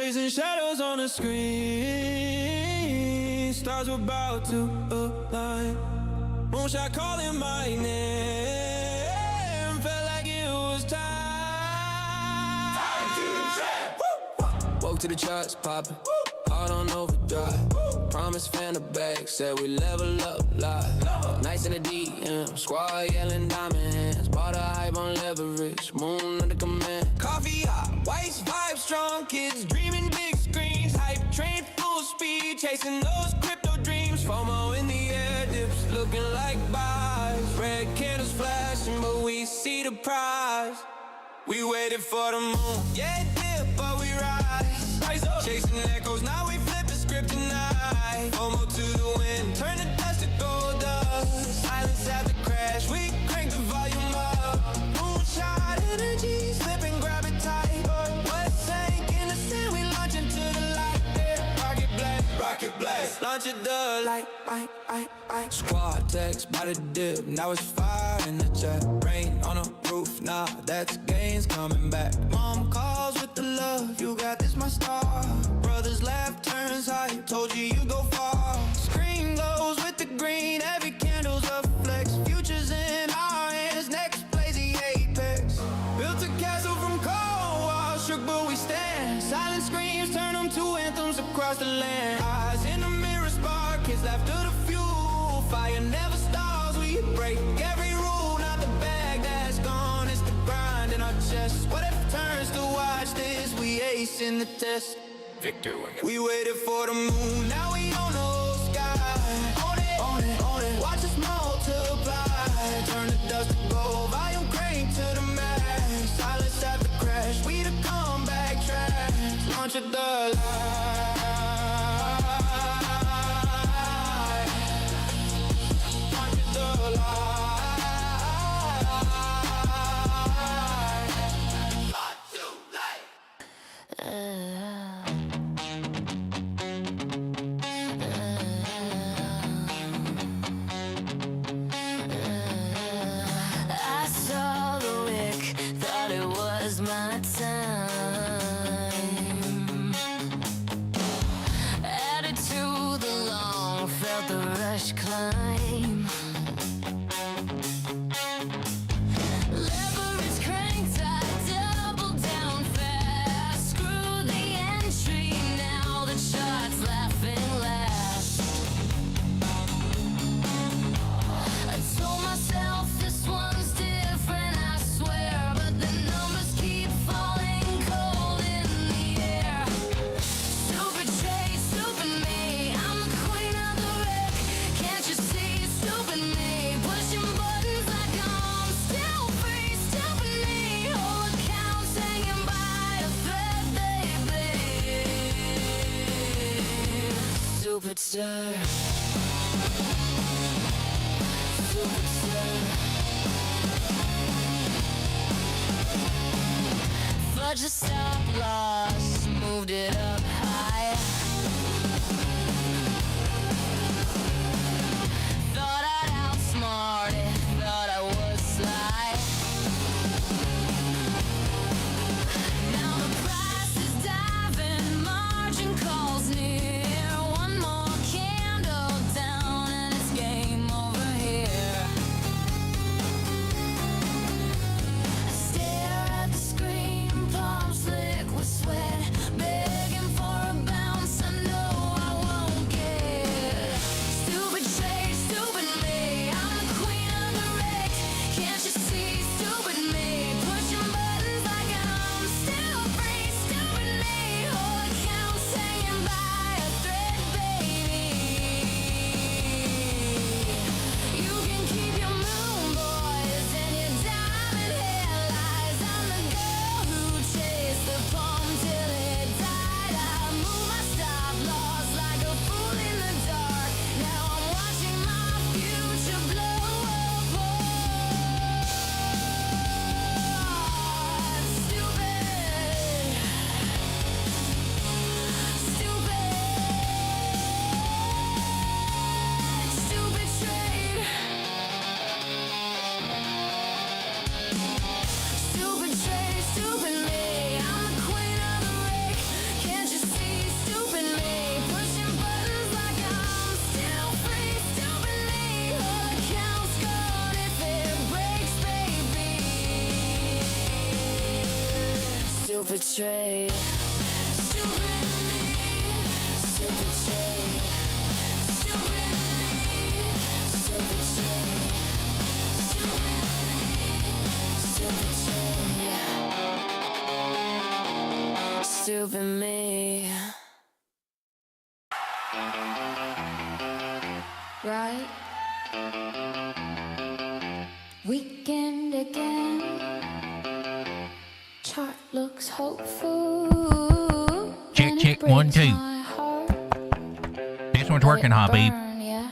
Tracing shadows on the screen. Stars were about to align. Moonshot calling my name. Felt like it was time. Time to trap. Woke to the charts popping. Heart on overdrive. Promise fan the bag. Said we level up live. Nights in the DM. Squad yelling diamond hands. Bought a hype on leverage. Moon under command. Coffee hot. White vibe strong. Kids dreaming big screens. Hype train full speed. Chasing those crypto dreams. FOMO in the air. Dips looking like buys. Red candles flashing. But we see the prize. We waited for the moon. Yeah, dip, but we rise. Chasing echoes, now we flip the script tonight. FOMO to the wind, turn the dust to gold dust. Silence at the crash, we crank the volume up. Moonshot energy, slip and grab it tight. What sank in the sand, we launch into the light. Yeah. Rocket blast, launch it the light. Squad text by the dip, now it's fire in the chat. Rain on the roof, nah, that's gains coming back. Mom calls with the love, you got this, my star. Brothers laugh, turns high, told you you go far. Screen glows with the green, every candle's a flex. Futures in our hands, next plays the apex. Built a castle from cold walls, shook but we stand. Silent screams turn them to anthems across the land. Eyes in the mirror spark, kids laughter the fuel. Fire never stalls, we break every rule. Not the bag that's gone, it's the grind in our chest. What if it turns to watch this? We ace in the test. Victor, we waited for the moon, now we on the whole sky. On it, on it, on it. Watch us multiply. Turn the dust to gold, volume crank to the max. Silence at the crash, we the comeback track. Launch at the light. My time added to the long, felt the rush climb. Leverage cranked tight, double down fast. Screw the entry, now the chart's laughing last. I told myself this one's different, I swear, but the numbers keep falling cold in the air. Super Chase, super me, I'm the queen of the wreck. Can't you see, super me, pushing buttons like I'm still free, stupid me. Whole accounts hanging by a thread, baby. Superstar. Superstar. Fudge the stop loss, moved it up high. Thought I'd outsmart it, thought I was sly. Now the price is diving, margin calls near. One more candle down and it's game over here. I stare at the screen, palms slick with sweat, begging for a bounce. I Stupid trade. Stupid me. Stupid trade. Stupid me. Stupid trade. Stupid trade. Stupid me. Right? Weekend again. Chart looks hopeful. Check, check, 1, 2. This one's working, hobby. Yeah.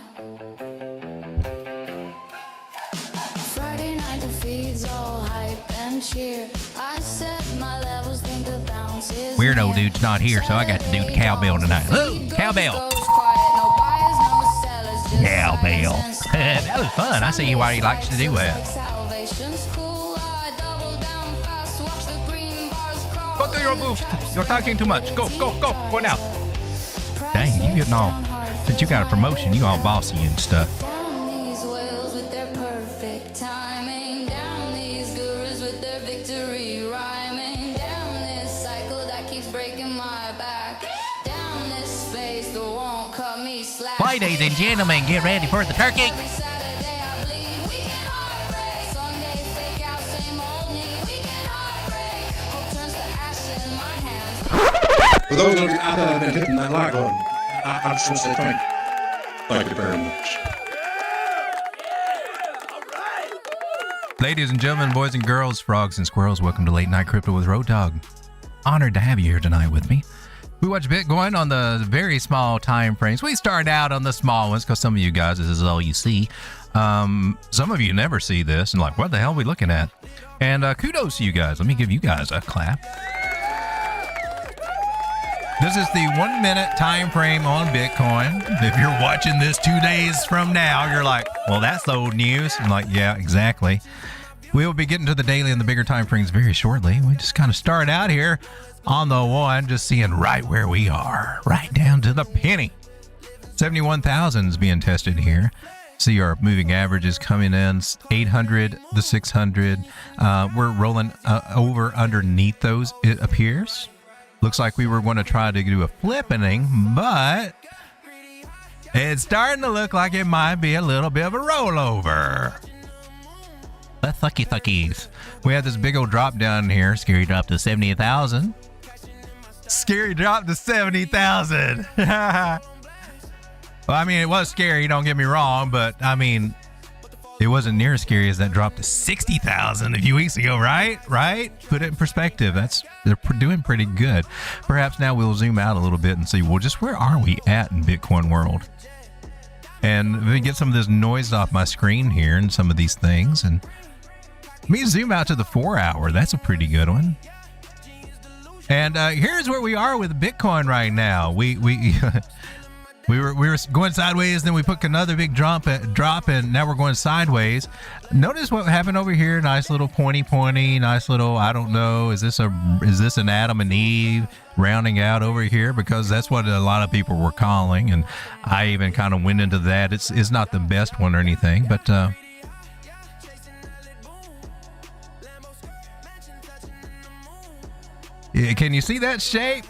Friday night the feeds all hype and cheer. I set my levels, think the bounce is Weirdo near. dude's not here, so I got to do the cowbell tonight. Ooh, cowbell. Cowbell. That was fun. I see why he likes to do that. Go to your booth. You're talking too much. Go, go, go. Go now. Dang, you getting all... Since you got a promotion, you all bossy and stuff. Down these whales with their perfect timing. Down these gurus with their victory rhyming. Down this cycle that keeps breaking my back. Down this space that won't cut me slack. Ladies and gentlemen, get ready for the turkey. Every Saturday I bleed. Weekend heartbreak. Sunday fake out, same old me. Weekend heartbreak. Hope turns to ash in my hands. For those of you out there that have been hitting that like button, I just want to say thank you very much. Ladies and gentlemen, boys and girls, frogs and squirrels, welcome to Late Night Crypto with Road Dogg. Honored to have you here tonight with me. We watch Bitcoin on the very small time frames. We start out on the small ones because some of you guys, this is all you see. Some of you never see this and like, what the hell are we looking at? And kudos to you guys. Let me give you guys a clap. This is the 1 minute time frame on Bitcoin. If you're watching this 2 days from now, you're like, well, that's old news. I'm like, yeah, exactly. We will be getting to the daily and the bigger time frames very shortly. We just kind of start out here on the one, just seeing right where we are, right down to the penny. 71,000 is being tested here. See our moving averages coming in, 800, the 600. We're rolling over underneath those, it appears. Looks like we were going to try to do a flippening, but it's starting to look like it might be a little bit of a rollover. The thuckies. We had this big old drop down here. Scary drop to 70,000. Scary drop to 70,000. Well, I mean, it was scary, don't get me wrong, but I mean, it wasn't near as scary as that drop to 60,000 a few weeks ago, right? Put it in perspective. They're doing pretty good. Perhaps now we'll zoom out a little bit and see, well, just where are we at in Bitcoin world? And let me get some of this noise off my screen here and some of these things. And let me zoom out to the 4 hour. That's a pretty good one. And here's where we are with Bitcoin right now. We were going sideways, then we put another big drop, and now we're going sideways. Notice what happened over here. Nice little pointy, nice little, I don't know, is this an Adam and Eve rounding out over here? Because that's what a lot of people were calling, and I even kind of went into that. It's not the best one or anything, but can you see that shape?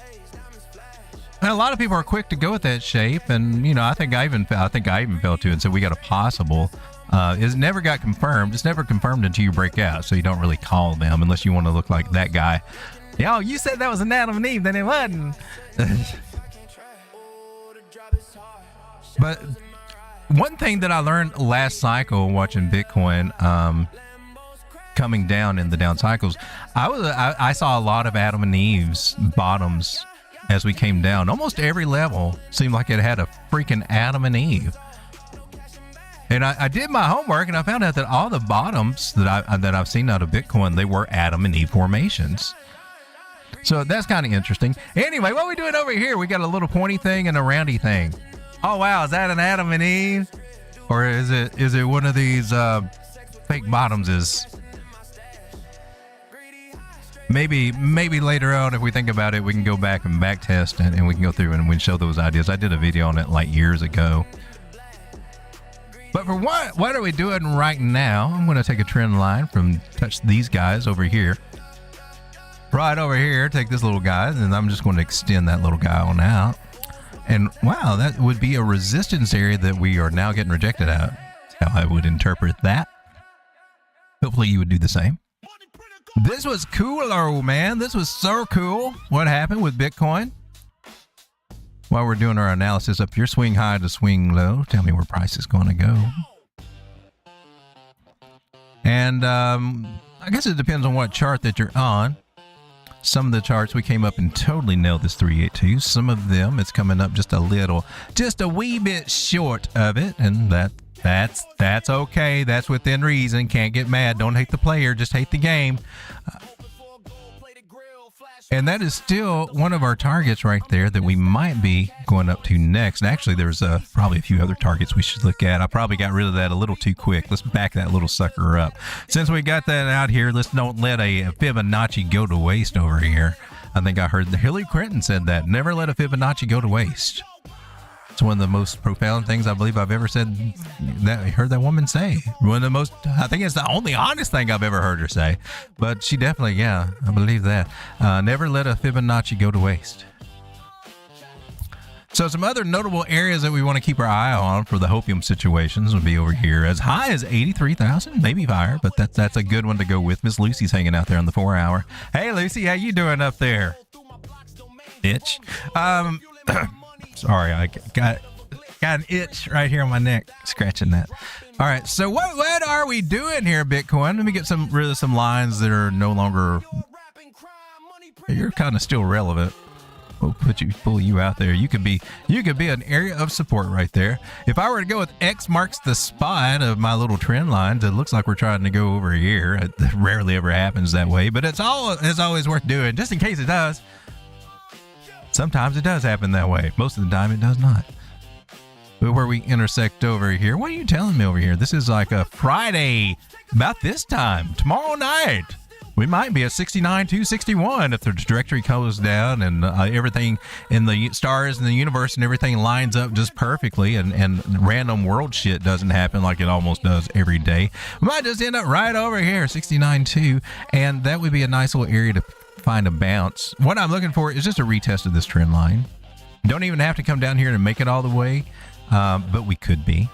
And a lot of people are quick to go with that shape, and I think I even fell to it and said we got a possible. It never got confirmed. It's never confirmed until you break out, so you don't really call them unless you want to look like that guy. Yo, you said that was an Adam and Eve, then it wasn't. But one thing that I learned last cycle watching Bitcoin coming down in the down cycles, I saw a lot of Adam and Eve's bottoms as we came down. Almost every level seemed like it had a freaking Adam and Eve. And I did my homework and I found out that all the bottoms that I've seen out of Bitcoin, they were Adam and Eve formations. So that's kind of interesting. Anyway, what are we doing over here? We got a little pointy thing and a roundy thing. Oh wow, is that an Adam and Eve? Or is it one of these fake bottoms? Maybe later on, if we think about it, we can go back and back test and we can go through and we can show those ideas. I did a video on it like years ago. But for what are we doing right now? I'm going to take a trend line from touch these guys over here. right over here, take this little guy, and I'm just going to extend that little guy on out. And wow, that would be a resistance area that we are now getting rejected at. That's how I would interpret that. Hopefully you would do the same. This was cool, oh man. This was so cool. What happened with Bitcoin? While we're doing our analysis up here, swing high to swing low. Tell me where price is going to go. And I guess it depends on what chart that you're on. Some of the charts we came up and totally nailed this 382. Some of them it's coming up just a little, just a wee bit short of it, and that's okay. That's within reason. Can't get mad. Don't hate the player, just hate the game. And that is still one of our targets right there that we might be going up to next. Actually, there's probably a few other targets we should look at. I probably got rid of that a little too quick. Let's back that little sucker up. Since we got that out here, let's don't let a Fibonacci go to waste over here. I think I heard Hillary Clinton said that. Never let a Fibonacci go to waste. It's one of the most profound things I believe I've ever said that I heard that woman say. One of the most, I think it's the only honest thing I've ever heard her say. But she definitely, yeah, I believe that. Never let a Fibonacci go to waste. So some other notable areas that we want to keep our eye on for the hopium situations would be over here as high as 83,000, maybe higher, but that's a good one to go with. Miss Lucy's hanging out there on the 4 hour. Hey Lucy, how you doing up there? Bitch. Sorry, I got an itch right here on my neck, scratching that. All right, so what are we doing here, Bitcoin? Let me get rid of some lines that are no longer. You're kind of still relevant. We'll pull you out there. You could be an area of support right there. If I were to go with X marks the spot of my little trend lines, it looks like we're trying to go over here. It rarely ever happens that way, but it's always worth doing, just in case it does. Sometimes it does happen that way. Most of the time it does not. But where we intersect over here, what are you telling me over here? This is like a Friday about this time, tomorrow night. We might be at 69,261 if the trajectory goes down and everything in the stars and the universe and everything lines up just perfectly and random world shit doesn't happen like it almost does every day. We might just end up right over here, 69.2, and that would be a nice little area to find a bounce. What I'm looking for is just a retest of this trend line. Don't even have to come down here to make it all the way, but we could be.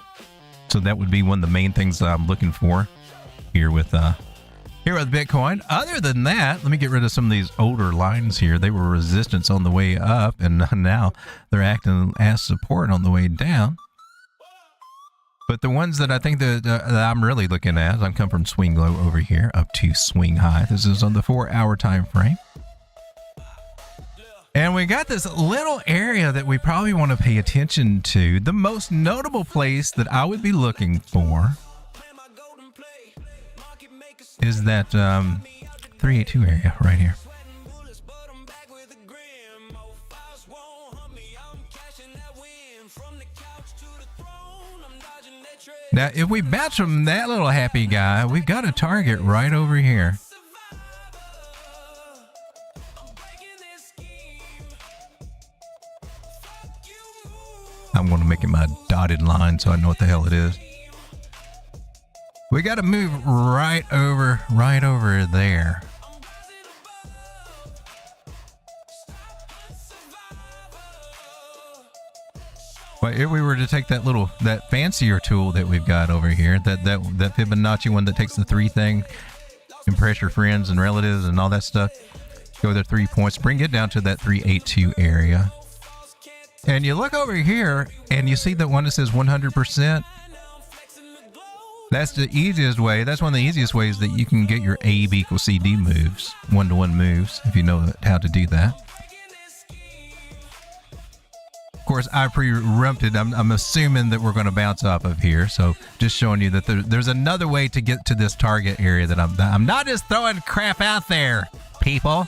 So that would be one of the main things that I'm looking for here with Bitcoin. Other than that, let me get rid of some of these older lines here. They were resistance on the way up, and now they're acting as support on the way down. But the ones that I think that I'm really looking at, I'm coming from swing low over here up to swing high. This is on the 4 hour time frame. And we got this little area that we probably want to pay attention to. The most notable place that I would be looking for is that 382 area right here. Now, if we bounce from that little happy guy, we've got a target right over here. I'm going to make it my dotted line so I know what the hell it is. We got to move right over there. Well, if we were to take that fancier tool that we've got over here, that Fibonacci one that takes the three thing, impress your friends and relatives and all that stuff, go there 3 points, bring it down to that 382 area. And you look over here and you see the one that says 100%. That's the easiest way. That's one of the easiest ways that you can get your A, B equals CD moves, one-to-one moves, if you know how to do that. Of course, I pre-rumped it. I'm assuming that we're going to bounce off of here. So just showing you that there's another way to get to this target area that I'm not just throwing crap out there, people.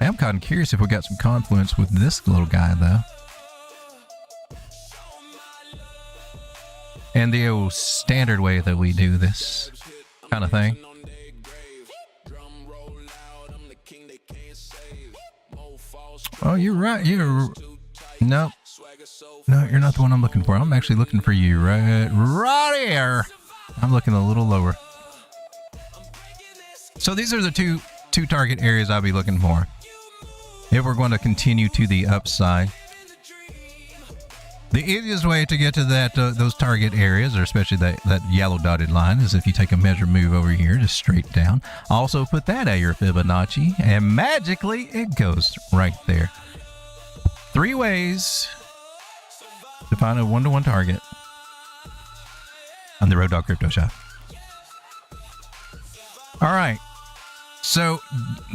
I'm kind of curious if we got some confluence with this little guy, though. And the old standard way that we do this kind of thing. Oh, you're right. No, you're not the one I'm looking for. I'm actually looking for you right here. I'm looking a little lower. So these are the two two target areas I'll be looking for if we're going to continue to the upside. The easiest way to get to that those target areas, or especially that yellow dotted line, is if you take a measure move over here, just straight down. Also put that at your Fibonacci, and magically it goes right there. 3 ways to find a one-to-one target on the Road Dog Crypto Shop. All right. So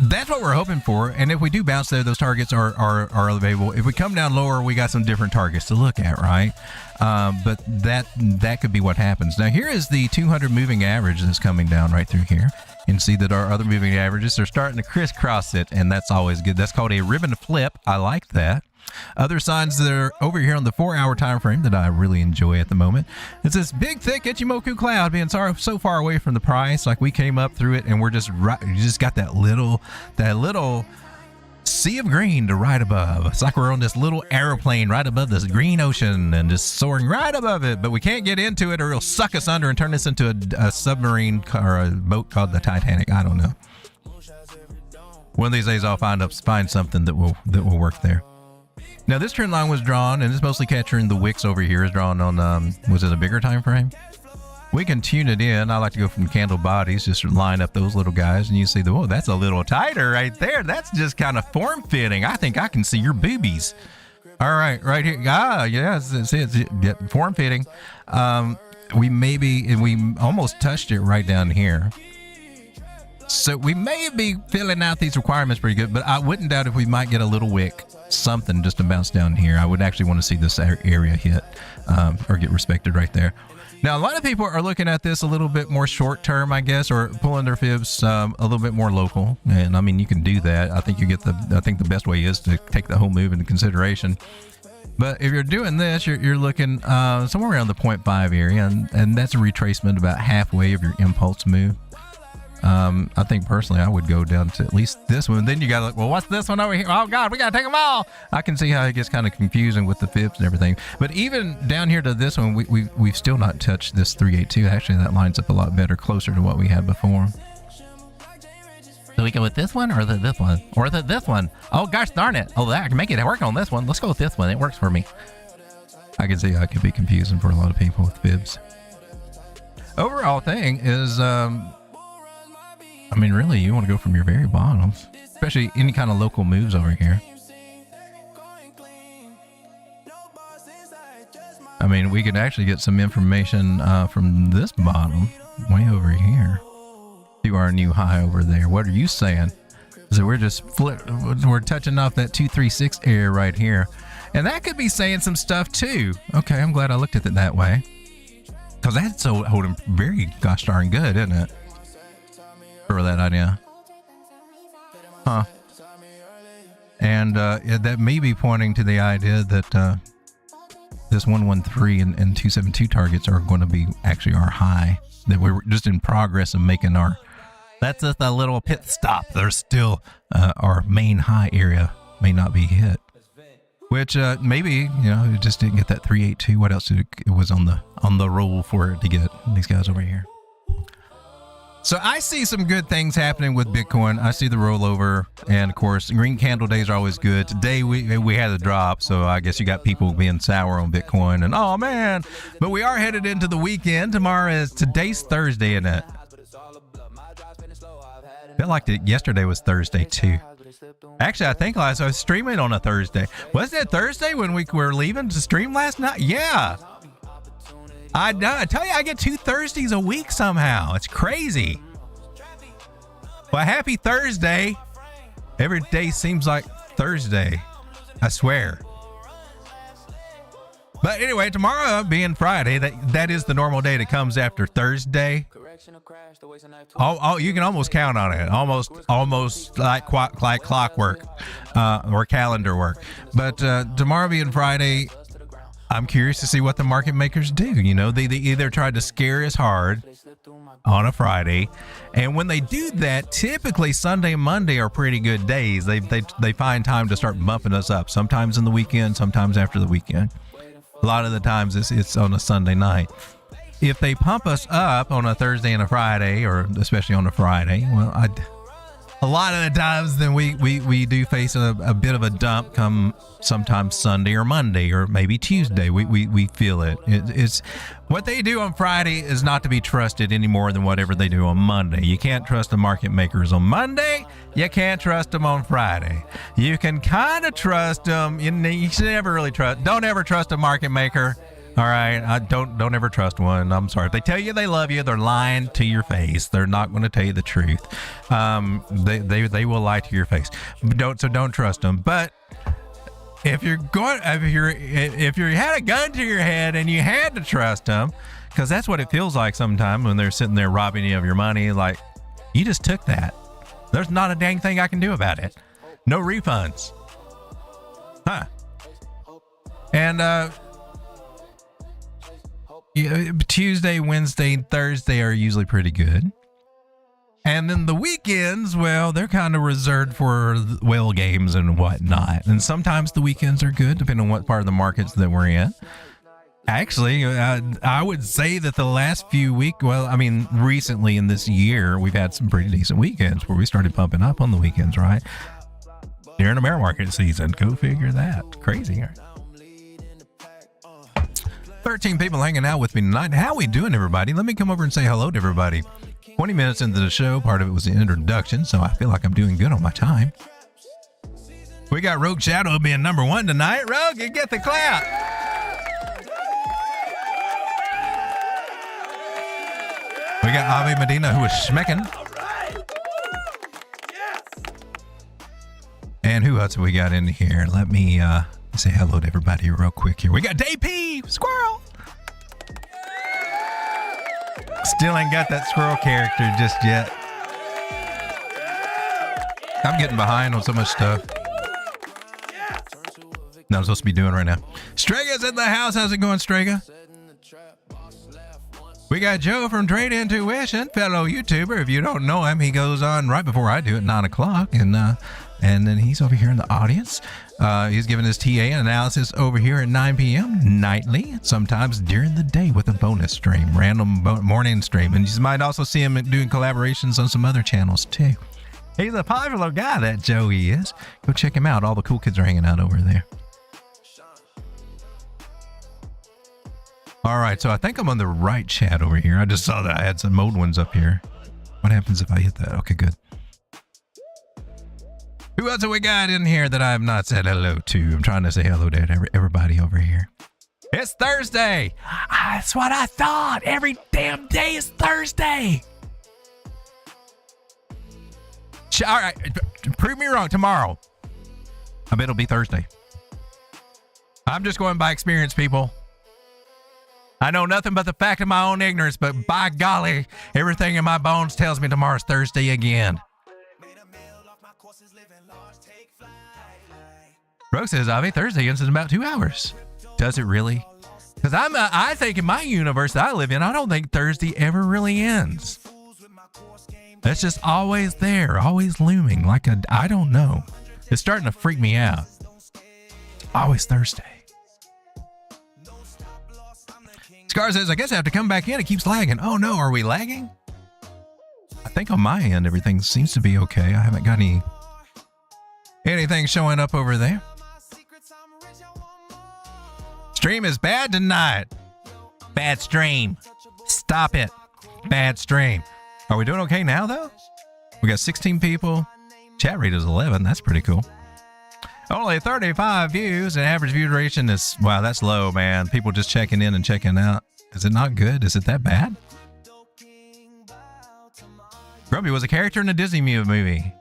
that's what we're hoping for. And if we do bounce there, those targets are available. If we come down lower, we got some different targets to look at, right? But that could be what happens. Now, here is the 200 moving average that's coming down right through here. You can see that our other moving averages are starting to crisscross it, and that's always good. That's called a ribbon flip. I like that. Other signs that are over here on the 4-hour time frame that I really enjoy at the moment. It's this big, thick Ichimoku cloud being so far away from the price. Like we came up through it, and we're just right. You just got that little sea of green to right above. It's like we're on this little airplane right above this green ocean and just soaring right above it. But we can't get into it, or it'll suck us under and turn us into a submarine or a boat called the Titanic. I don't know. One of these days, I'll find something that will work there. Now, this trend line was drawn, and it's mostly capturing the wicks over here, is drawn on, was it a bigger time frame? We can tune it in. I like to go from candle bodies, just line up those little guys, and you see oh, that's a little tighter right there. That's just kind of form-fitting. I think I can see your boobies. All right, right here. Ah, yes, it's form-fitting. We almost touched it right down here. So we may be filling out these requirements pretty good, but I wouldn't doubt if we might get a little wick, something just to bounce down here. I would actually want to see this area hit or get respected right there. Now, a lot of people are looking at this a little bit more short term, I guess, or pulling their fibs a little bit more local. And I mean, you can do that. I think the best way is to take the whole move into consideration. But if you're doing this, you're looking somewhere around the 0.5 area, and that's a retracement about halfway of your impulse move. I think personally I would go down to at least this one. Then you gotta look, well, what's this one over here? Oh God, we gotta take them all. I can see how it gets kind of confusing with the fibs and everything. But even down here to this one, we've still not touched this 382. Actually, that lines up a lot better, closer to what we had before. So we go with this one or this one? Or this one? Oh gosh darn it. Oh, I can make it work on this one. Let's go with this one. It works for me. I can see how it could be confusing for a lot of people with fibs. Overall thing is, I mean, really, you want to go from your very bottoms, especially any kind of local moves over here. I mean, we could actually get some information from this bottom way over here to our new high over there. What are you saying? So we're just we're touching off that 236 area right here. And that could be saying some stuff too. Okay, I'm glad I looked at it that way. Because that's holding very gosh darn good, isn't it? For that idea. Huh. And that may be pointing to the idea that this 113 and 272 targets are going to be actually our high. That we're just in progress of making our, that's just a little pit stop. There's still our main high area may not be hit. Which maybe, it just didn't get that 382. What else it was on the roll for it to get these guys over here. So I see some good things happening with Bitcoin. I see the rollover, and of course, green candle days are always good. Today we had a drop, so I guess you got people being sour on Bitcoin, and oh man. But we are headed into the weekend. Today's Thursday, isn't it? I felt like yesterday was Thursday too. Actually, I think I was streaming on a Thursday. Wasn't it Thursday when we were leaving to stream last night? Yeah. I tell you, I get 2 Thursdays a week somehow. It's crazy. Well, happy Thursday. Every day seems like Thursday. I swear. But anyway, tomorrow being Friday, that is the normal day that comes after Thursday. Oh, you can almost count on it. Almost like clockwork or calendar work. But tomorrow being Friday, I'm curious to see what the market makers do. They either try to scare us hard on a Friday, and when they do that, typically Sunday and Monday are pretty good days. They find time to start bumping us up. Sometimes in the weekend, sometimes after the weekend. A lot of the times it's on a Sunday night. If they pump us up on a Thursday and a Friday, or especially on a Friday, well, a lot of the times then we do face a bit of a dump come sometimes Sunday or Monday or maybe Tuesday. We feel it. It's what they do on Friday is not to be trusted any more than whatever they do on Monday. You can't trust the market makers on Monday. You can't trust them on Friday. You can kind of trust them. You should never really trust. Don't ever trust a market maker. All right, don't ever trust one. I'm sorry. If they tell you they love you, they're lying to your face. They're not going to tell you the truth. They will lie to your face. Don't trust them. But if you had a gun to your head and you had to trust them, because that's what it feels like sometimes when they're sitting there robbing you of your money. Like, you just took that. There's not a dang thing I can do about it. No refunds. Huh? And Tuesday, Wednesday, and Thursday are usually pretty good. And then the weekends, well, they're kind of reserved for whale games and whatnot. And sometimes the weekends are good, depending on what part of the markets that we're in. Actually, I would say that the last few weeks, recently in this year, we've had some pretty decent weekends where we started pumping up on the weekends, right? During the bear market season. Go figure that. Crazy. 13 people hanging out with me tonight. How we doing, everybody? Let me come over and say hello to everybody. 20 minutes into the show, part of it was the introduction, so I feel like I'm doing good on my time. We got Rogue Shadow being number one tonight. Rogue, you get the clap. We got Avi Medina, who is schmecking. And who else have we got in here? Let me say hello to everybody real quick here. We got Day P, Squirrel. Still ain't got that squirrel character just yet. I'm getting behind on so much stuff that I'm supposed to be doing right now. Strega's in the house. How's it going, Strega? We got Joe from Trade Intuition, fellow YouTuber. If you don't know him, he goes on right before I do at 9 o'clock. And then he's over here in the audience. He's giving his TA analysis over here at 9 p.m. nightly, sometimes during the day with a bonus stream, random morning stream. And you might also see him doing collaborations on some other channels too. He's a popular guy, that Joey is. Go check him out. All the cool kids are hanging out over there. All right, so I think I'm on the right chat over here. I just saw that I had some old ones up here. What happens if I hit that? Okay, good. Who else have we got in here that I have not said hello to? I'm trying to say hello to everybody over here. It's Thursday. That's what I thought. Every damn day is Thursday. All right, prove me wrong tomorrow. I bet it'll be Thursday. I'm just going by experience, people. I know nothing but the fact of my own ignorance, but by golly, everything in my bones tells me tomorrow's Thursday again. Rogue says, Avi, Thursday ends in about 2 hours. Does it really? Because I think in my universe that I live in, I don't think Thursday ever really ends. That's just always there, always looming. I don't know. It's starting to freak me out. Always Thursday. Scar says, I guess I have to come back in. It keeps lagging. Oh no, are we lagging? I think on my end, everything seems to be okay. I haven't got anything showing up over there. Stream is bad tonight. Bad stream. Stop it. Bad stream. Are we doing okay now, though? We got 16 people. Chat rate is 11. That's pretty cool. Only 35 views, and average view duration is, wow, that's low, man. People just checking in and checking out. Is it not good? Is it that bad? Grubby was a character in a Disney movie.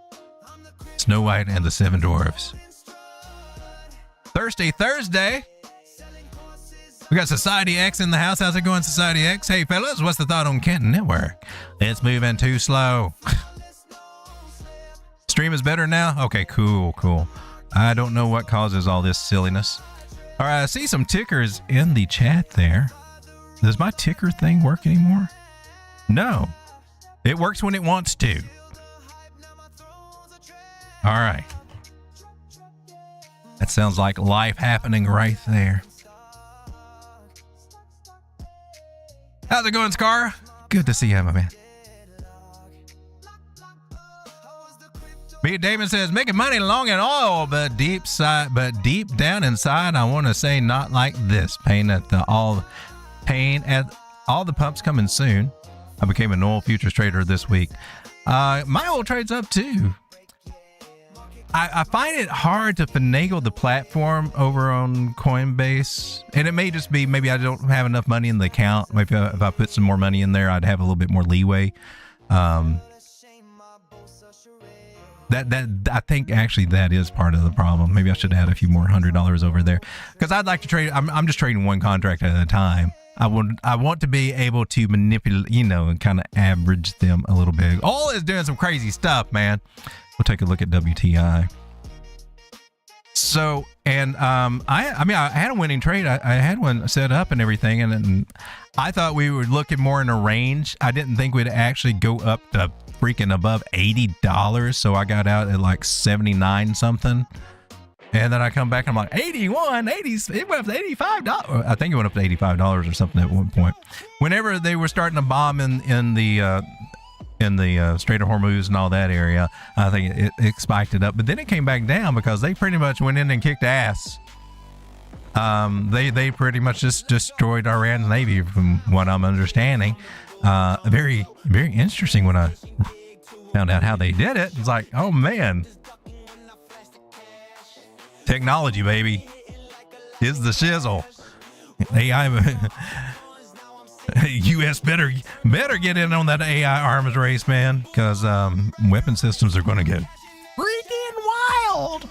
Snow White and the Seven Dwarfs. Thirsty Thursday. We got Society X in the house. How's it going, Society X? Hey, fellas, what's the thought on Canton Network? It's moving too slow. Stream is better now? Okay, cool. I don't know what causes all this silliness. All right, I see some tickers in the chat there. Does my ticker thing work anymore? No. It works when it wants to. All right. That sounds like life happening right there. How's it going, Scar? Good to see you, my man. Pete Damon says, making money long and oil, but deep down inside, I want to say not like this. Pain at all the pumps coming soon. I became an oil futures trader this week. My oil trade's up too. I find it hard to finagle the platform over on Coinbase, and it may just be maybe I don't have enough money in the account. Maybe if I put some more money in there, I'd have a little bit more leeway. I think actually that is part of the problem. Maybe I should add a few more $100 over there, because I'd like to trade. I'm just trading one contract at a time. I want to be able to manipulate, and kind of average them a little bit. Oil is doing some crazy stuff, man. We'll take a look at WTI. So, and I had a winning trade. I had one set up and everything, and I thought we were looking more in a range. I didn't think we'd actually go up to freaking above $80. So I got out at like 79 something. And then I come back and I'm like, 81, 80, it went up to $85. I think it went up to $85 or something at one point. Whenever they were starting to bomb in the Strait of Hormuz and all that area, I think it spiked it up. But then it came back down because they pretty much went in and kicked ass. They pretty much just destroyed Iran's navy, from what I'm understanding. Very, very interesting when I found out how they did it. It's like, oh man. Technology, baby, is the shizzle. AI, U.S. better get in on that AI arms race, man, because weapon systems are going to get freaking wild.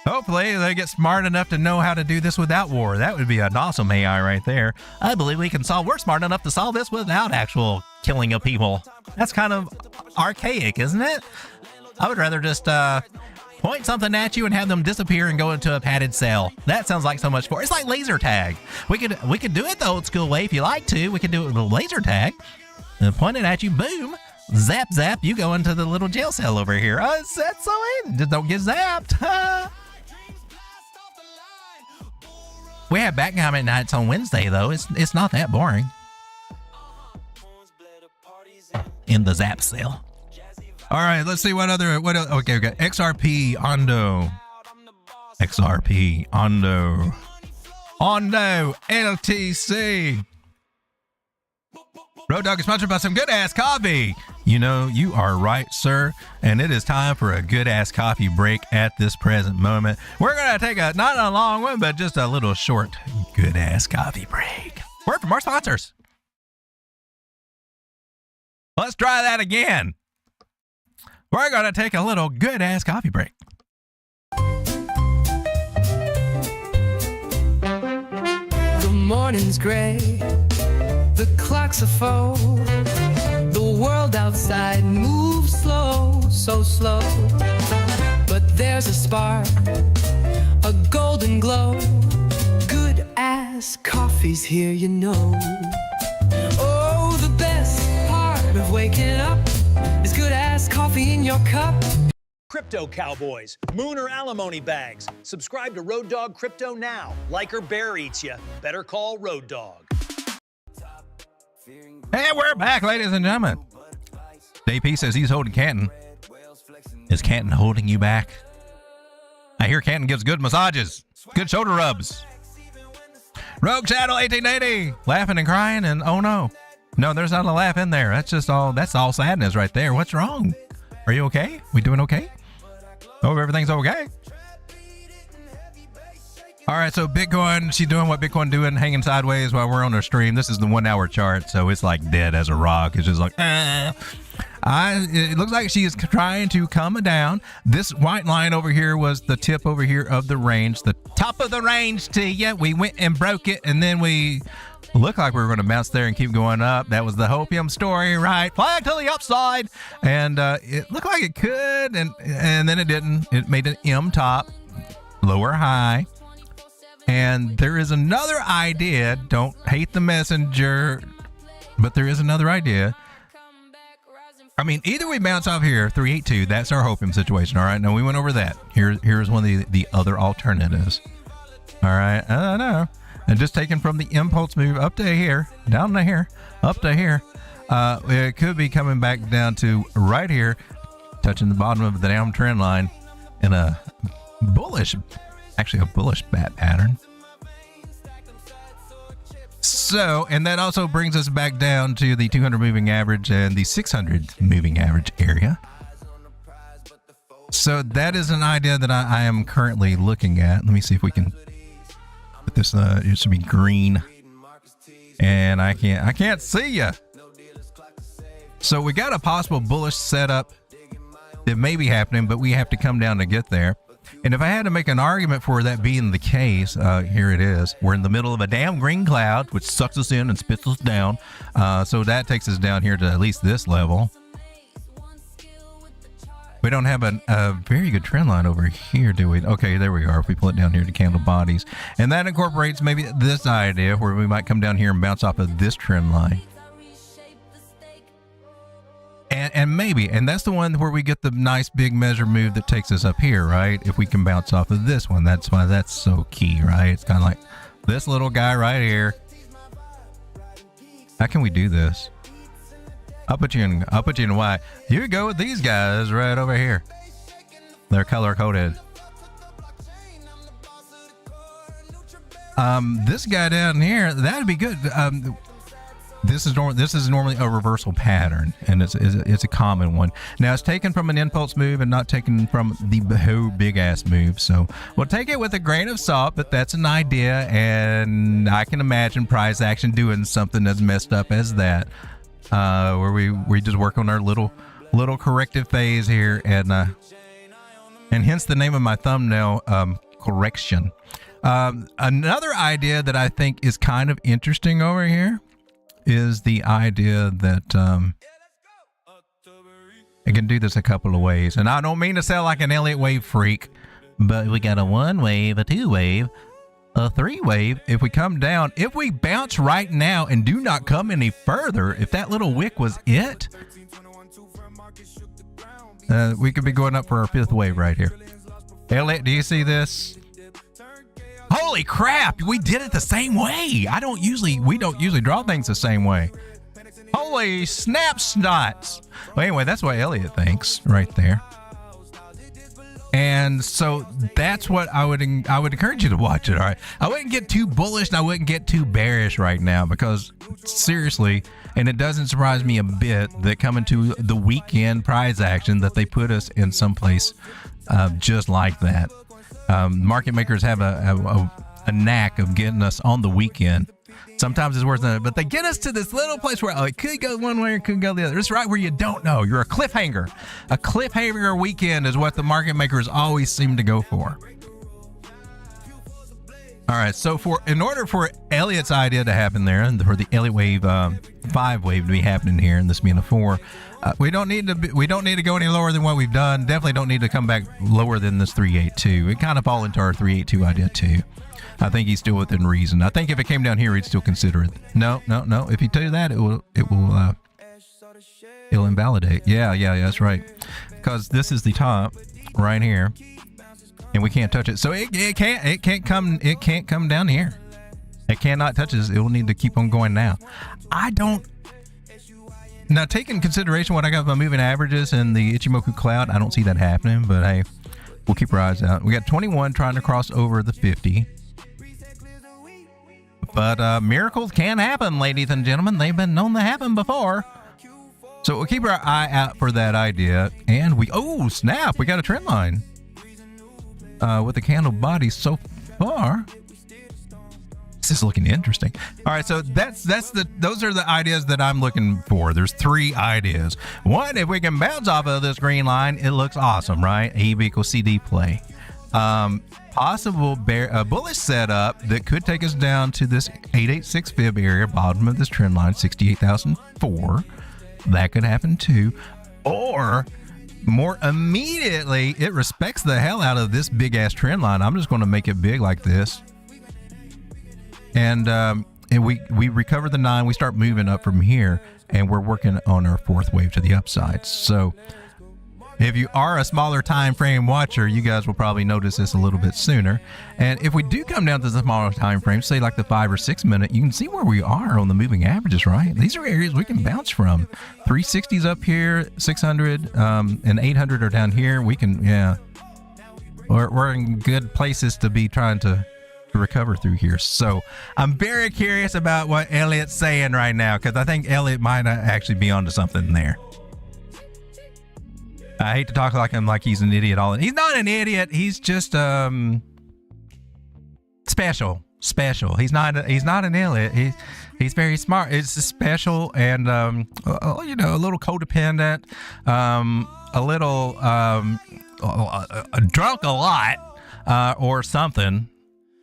Hopefully, they get smart enough to know how to do this without war. That would be an awesome AI right there. I believe we're smart enough to solve this without actual killing of people. That's kind of archaic, isn't it? I would rather just point something at you and have them disappear and go into a padded cell. That sounds like so much fun. It's like laser tag. We could do it the old school way if you like to. We could do it with a laser tag. And point it at you, boom, zap, zap. You go into the little jail cell over here. Oh, that's so easy. Just don't get zapped. We have backgammon nights on Wednesday though. It's not that boring. In the zap cell. All right, let's see what else. Okay, we got XRP, ONDO, ONDO, LTC. Road Dog is sponsored by some good ass coffee. You are right, sir. And it is time for a good ass coffee break at this present moment. We're gonna take not a long one, but just a little short good ass coffee break. Word from our sponsors. Let's try that again. We're going to take a little good-ass coffee break. The morning's gray, the clock's a foe. The world outside moves slow, so slow. But there's a spark, a golden glow. Good-ass coffee's here, Oh, the best part of waking up is good-ass coffee in your cup. Crypto cowboys, moon or alimony bags. Subscribe to Road Dog Crypto now. Like or bear eats ya. Better call Road Dog. Hey, we're back, ladies and gentlemen. DP says he's holding Canton. Is Canton holding you back? I hear Canton gives good massages, good shoulder rubs. Rogue Shadow 1880, laughing and crying, and oh no. No, there's not a laugh in there. That's all sadness right there. What's wrong? Are you okay? We doing okay? Hope everything's okay. All right, so Bitcoin, she's doing what Bitcoin doing, hanging sideways while we're on her stream. This is the 1 hour chart, so it's like dead as a rock. It's just like, it looks like she is trying to come down. This white line over here was the tip over here of the range, the top of the range to you. We went and broke it, and then we looked like we were going to bounce there and keep going up. That was the hopium story, right? Flag to the upside, and it looked like it could, and then it didn't. It made an M top, lower high. And there is another idea. Don't hate the messenger, but there is another idea. I mean, either we bounce off here, 382. That's our hopium situation. All right. Now we went over that. Here's one of the other alternatives. All right. I know. And just taken from the impulse move up to here, down to here, up to here. It could be coming back down to right here. touching the bottom of the down trend line in a bullish bat pattern. So, and that also brings us back down to the 200 moving average and the 600 moving average area. So that is an idea that I am currently looking at. Let me see if we can put this, it should be green. And I can't see you. So we got a possible bullish setup that may be happening, but we have to come down to get there. And if I had to make an argument for that being the case, here it is. We're in the middle of a damn green cloud, which sucks us in and spits us down. So that takes us down here to at least this level. We don't have a very good trend line over here, do we? Okay, there we are. If we pull it down here to candle bodies. And that incorporates maybe this idea where we might come down here and bounce off of this trend line. And maybe, and that's the one where we get the nice big measure move that takes us up here, right? If we can bounce off of this one, that's why that's so key, right? It's kind of like this little guy right here. How can we do this? I'll put you in white. You go with these guys right over here. They're color coded. This guy down here, that'd be good. This is normally a reversal pattern, and it's a common one. Now it's taken from an impulse move and not taken from the big ass move. So we'll take it with a grain of salt, but that's an idea, and I can imagine price action doing something as messed up as that, where we just work on our little corrective phase here, and hence the name of my thumbnail, correction. Another idea that I think is kind of interesting over here is the idea that I can do this a couple of ways. And I don't mean to sound like an Elliott wave freak, but we got a 1 wave, a 2 wave, a 3 wave. If we come down, if we bounce right now and do not come any further, if that little wick was it, we could be going up for our 5th wave right here. Elliott, do you see this? Holy crap, we did it the same way. We don't usually draw things the same way. Holy snap snots. Well, anyway, that's what Elliott thinks right there. And so that's what I would encourage you to watch it. All right. I wouldn't get too bullish and I wouldn't get too bearish right now, because seriously, and it doesn't surprise me a bit that coming to the weekend prize action that they put us in someplace just like that. Market makers have a knack of getting us on the weekend. Sometimes it's worse than it, but they get us to this little place where it could go one way or it could go the other. It's right where you don't know. You're a cliffhanger. A cliffhanger weekend is what the market makers always seem to go for. All right, so in order for Elliott's idea to happen there, and for the Elliott wave 5 wave to be happening here, and this being a 4, we don't need to go any lower than what we've done. Definitely don't need to come back lower than this 382. It kind of fall into our 382 idea too. I think he's still within reason. I think if it came down here, he'd still consider it. No. If you do that, it'll invalidate. Yeah, that's right. Because this is the top right here, and we can't touch it. So it can't come down here. It cannot touch this. It will need to keep on going now. Now, take in consideration what I got my moving averages and the Ichimoku cloud, I don't see that happening, but hey, we'll keep our eyes out. We got 21 trying to cross over the 50. But miracles can happen, ladies and gentlemen. They've been known to happen before. So we'll keep our eye out for that idea. And oh, snap, we got a trend line with the candle body so far. This is looking interesting. All right, so those are the ideas that I'm looking for. There's 3 ideas. One, if we can bounce off of this green line, it looks awesome, right? EB equals CD play. Possible bullish setup that could take us down to this 886 fib area, bottom of this trend line, 68,004. That could happen too. Or more immediately, it respects the hell out of this big ass trend line. I'm just going to make it big like this. And we recover the 9. We start moving up from here, and we're working on our 4th wave to the upside. So If you are a smaller time frame watcher, you guys will probably notice this a little bit sooner. And if we do come down to the smaller time frame, say like the 5 or 6 minute, you can see where we are on the moving averages, right? These are areas we can bounce from. 360s up here, 600 and 800 are down here. We can, yeah, we're in good places to be trying to recover through here. So I'm very curious about what Elliott's saying right now, because I think Elliott might actually be onto something there. I hate to talk like him like he's an idiot. He's not an idiot. He's just special. He's not an Elliott. He's very smart. It's special and a little codependent, a little drunk a lot or something.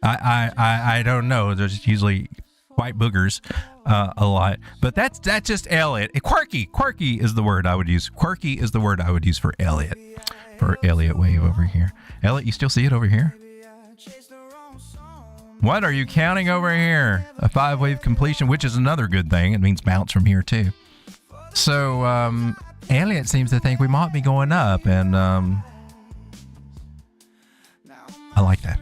I don't know. There's usually white boogers a lot, but that's just Elliott. Quirky is the word I would use. Quirky is the word I would use for Elliott. For Elliott wave over here. Elliott, you still see it over here? What are you counting over here? A 5-wave completion, which is another good thing. It means bounce from here too. So Elliott seems to think we might be going up, and I like that.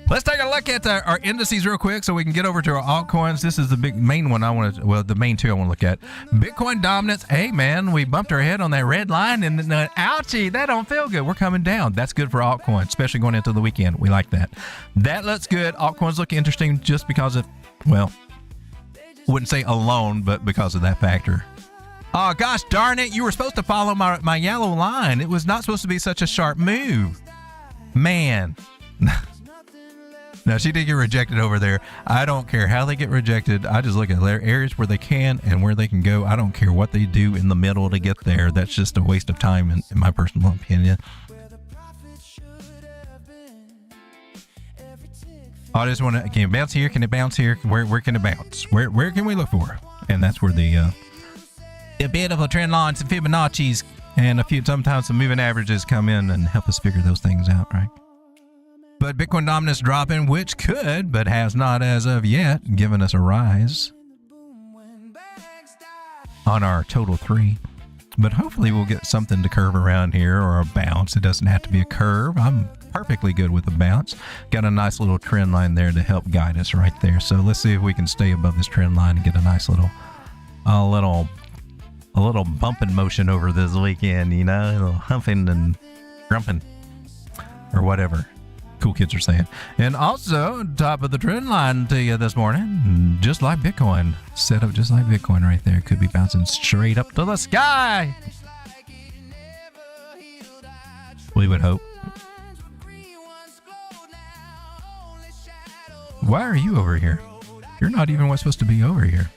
Let's take a look at our indices real quick so we can get over to our altcoins. This is the main one the main two I want to look at. Bitcoin dominance. Hey, man, we bumped our head on that red line, and ouchie, that don't feel good. We're coming down. That's good for altcoins, especially going into the weekend. We like that. That looks good. Altcoins look interesting just because of, well, I wouldn't say alone, but because of that factor. Oh, gosh darn it. You were supposed to follow my yellow line. It was not supposed to be such a sharp move. Man. Now, she did get rejected over there. I don't care how they get rejected. I just look at their areas where they can and where they can go. I don't care what they do in the middle to get there. That's just a waste of time, in my personal opinion. I just want to, can it bounce here? Can it bounce here? Where can it bounce? Where can we look for? And that's where the bit of a trend line, some Fibonacci's, and sometimes some moving averages come in and help us figure those things out, right? But Bitcoin dominance dropping, which could, but has not as of yet, given us a rise on our total 3. But hopefully we'll get something to curve around here, or a bounce. It doesn't have to be a curve. I'm perfectly good with a bounce. Got a nice little trend line there to help guide us right there. So let's see if we can stay above this trend line and get a nice little bumping motion over this weekend, a little humping and grumping or whatever cool kids are saying. And also, top of the trend line to you this morning, just like Bitcoin. Set up just like Bitcoin right there. Could be bouncing straight up to the sky. We would hope. Why are you over here? You're not even what's supposed to be over here.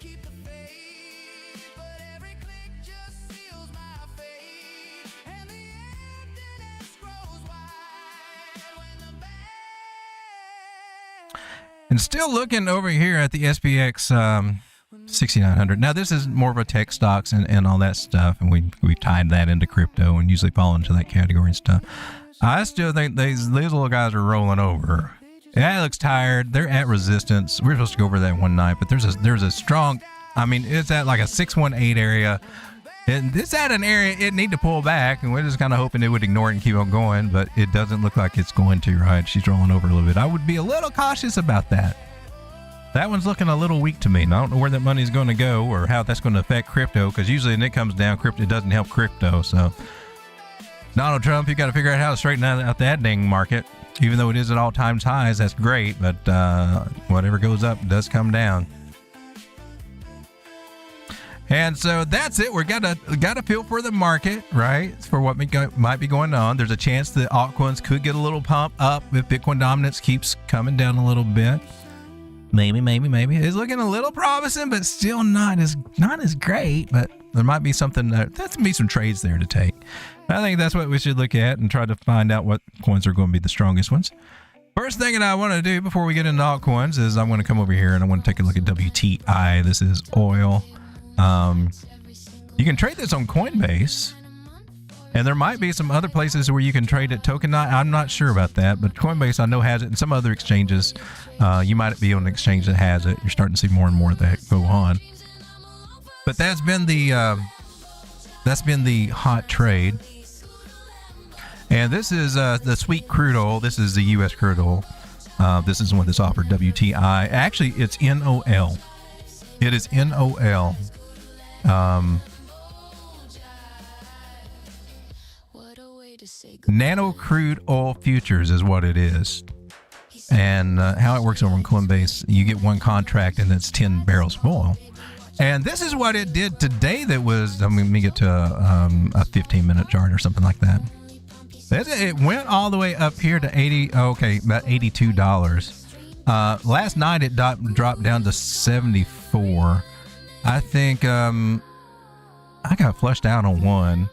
And still looking over here at the SPX 6900. Now, this is more of a tech stocks and all that stuff, and we tied that into crypto and usually fall into that category and stuff. I still think these little guys are rolling over. Yeah, it looks tired. They're at resistance. We're supposed to go over that one night, but there's a strong, it's at like a 618 area. And it's at an area it need to pull back, and we're just kind of hoping it would ignore it and keep on going, but it doesn't look like it's going to, right? She's rolling over a little bit. I would be a little cautious about that. That one's looking a little weak to me, and I don't know where that money's going to go or how that's going to affect crypto, because usually when it comes down, it doesn't help crypto. So, Donald Trump, you got to figure out how to straighten out that dang market. Even though it is at all times highs, that's great, but whatever goes up does come down. And so that's it. We got a feel for the market, right? For what might be going on. There's a chance that altcoins could get a little pump up if Bitcoin dominance keeps coming down a little bit. Maybe. It's looking a little promising, but still not as great. But there might be something there's be some trades there to take. I think that's what we should look at and try to find out what coins are going to be the strongest ones. First thing that I want to do before we get into altcoins is I'm going to come over here and I want to take a look at WTI. This is oil. You can trade this on Coinbase, and there might be some other places where you can trade it tokenized. I'm not sure about that, but Coinbase I know has it, and some other exchanges. You might be on an exchange that has it. You're starting to see more and more of that go on. But that's been the hot trade. And this is the sweet crude oil. This is the U.S. crude oil. This is one that's offered WTI. Actually, it's NOL. It is NOL. Nano crude oil futures is what it is. And how it works over in Coinbase, you get one contract and it's 10 barrels of oil. And this is what it did today that was, let me get to a 15-minute chart or something like that. It went all the way up here to about $82. Last night it dropped down to 74. I think I got flushed out on one,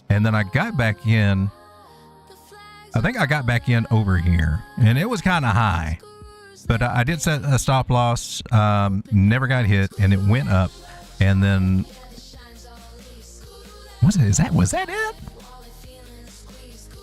and then I got back in. I think I got back in over here, and it was kind of high. But I did set a stop loss, never got hit, and it went up, and then was that it?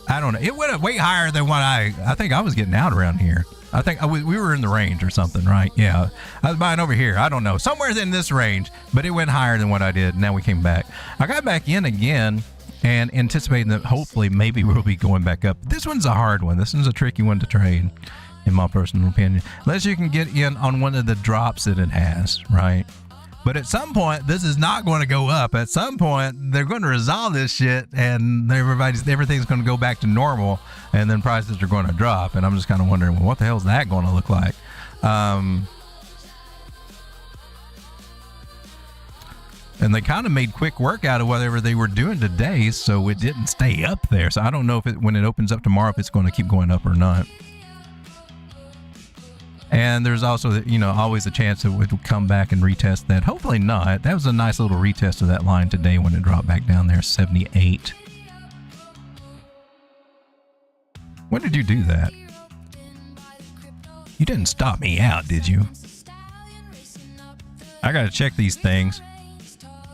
I don't know. It went up way higher than what I think I was getting out around here. I think we were in the range or something, right? Yeah, I was buying over here. I don't know, somewhere in this range, but it went higher than what I did. Now we came back. I got back in again and anticipating that hopefully maybe we'll be going back up. This one's a hard one. This one's a tricky one to trade, in my personal opinion, unless you can get in on one of the drops that it has, right? But at some point, this is not going to go up. At some point, they're going to resolve this shit, and everything's going to go back to normal, and then prices are going to drop. And I'm just kind of wondering, well, what the hell is that going to look like? And they kind of made quick work out of whatever they were doing today, so it didn't stay up there. So I don't know if when it opens up tomorrow, if it's going to keep going up or not. And there's also, always a chance that it would come back and retest that. Hopefully not. That was a nice little retest of that line today when it dropped back down there, 78. When did you do that? You didn't stop me out, did you? I gotta check these things.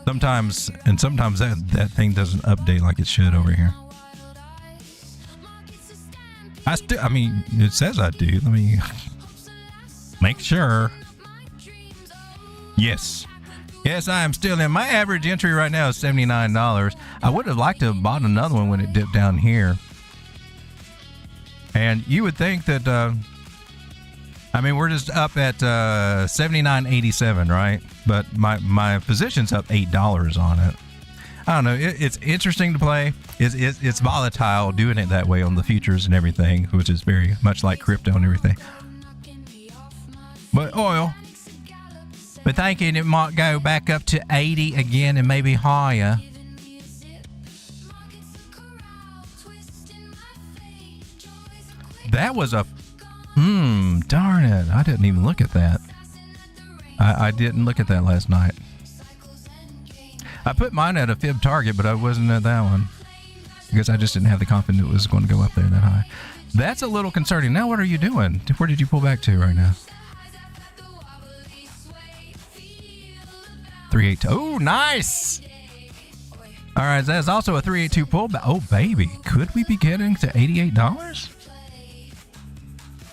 Sometimes that thing doesn't update like it should over here. It says I do. Let me make sure. Yes, I am still in. My average entry right now is $79. I would have liked to have bought another one when it dipped down here. And you would think that, we're just up at $79.87, right? But my position's up $8 on it. I don't know. It's interesting to play. It's volatile doing it that way on the futures and everything, which is very much like crypto and everything. But oil, but thinking it might go back up to 80 again and maybe higher. That was darn it. I didn't even look at that. I didn't look at that last night. I put mine at a fib target, but I wasn't at that one because I just didn't have the confidence it was going to go up there that high. That's a little concerning. Now what are you doing? Where did you pull back to right now? 382. Oh, nice. All right, that's also a 382 pullback. Oh, baby. Could we be getting to $88?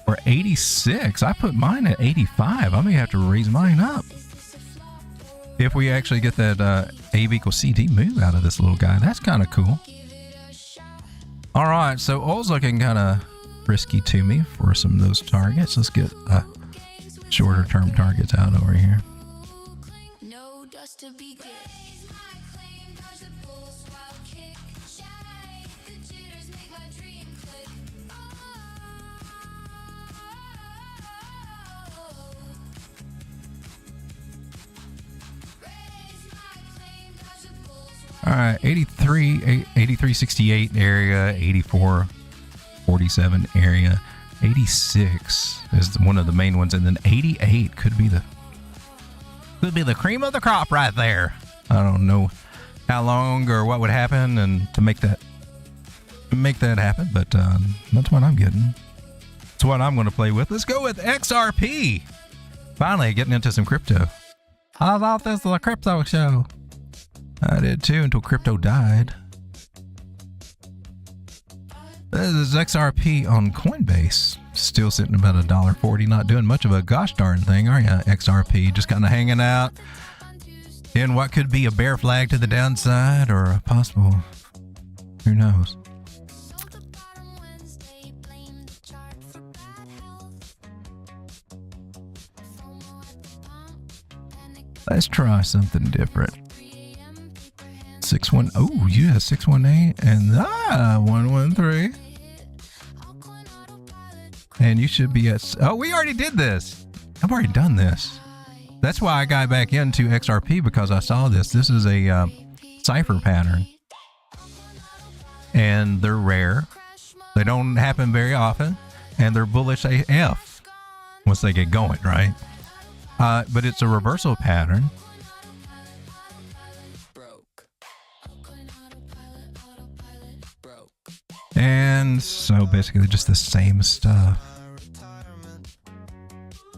Or 86? I put mine at 85. I may have to raise mine up. If we actually get that AB equals CD move out of this little guy. That's kind of cool. All right, so oil's looking kind of risky to me for some of those targets. Let's get shorter term targets out over here. To be good. All right, 83.68 area, 84.47 area, 86 is one of the main ones, and then 88 could be the cream of the crop right there. I don't know how long or what would happen and to make that happen, but that's what I'm getting. That's what I'm going to play with. Let's go with XRP. Finally getting into some crypto. I thought this was a crypto show. I did too until crypto died. This is XRP on Coinbase. Still sitting about $1.40, not doing much of a gosh darn thing, are you? XRP just kind of hanging out in what could be a bear flag to the downside or a possible, who knows. Let's try something different. 6-1. Oh, yeah, 618 and 113. And you should be at. Oh, we already did this. I've already done this. That's why I got back into XRP, because I saw this. This is a Cipher pattern. And they're rare. They don't happen very often. And they're bullish AF once they get going, right? But it's a reversal pattern. And so basically just the same stuff.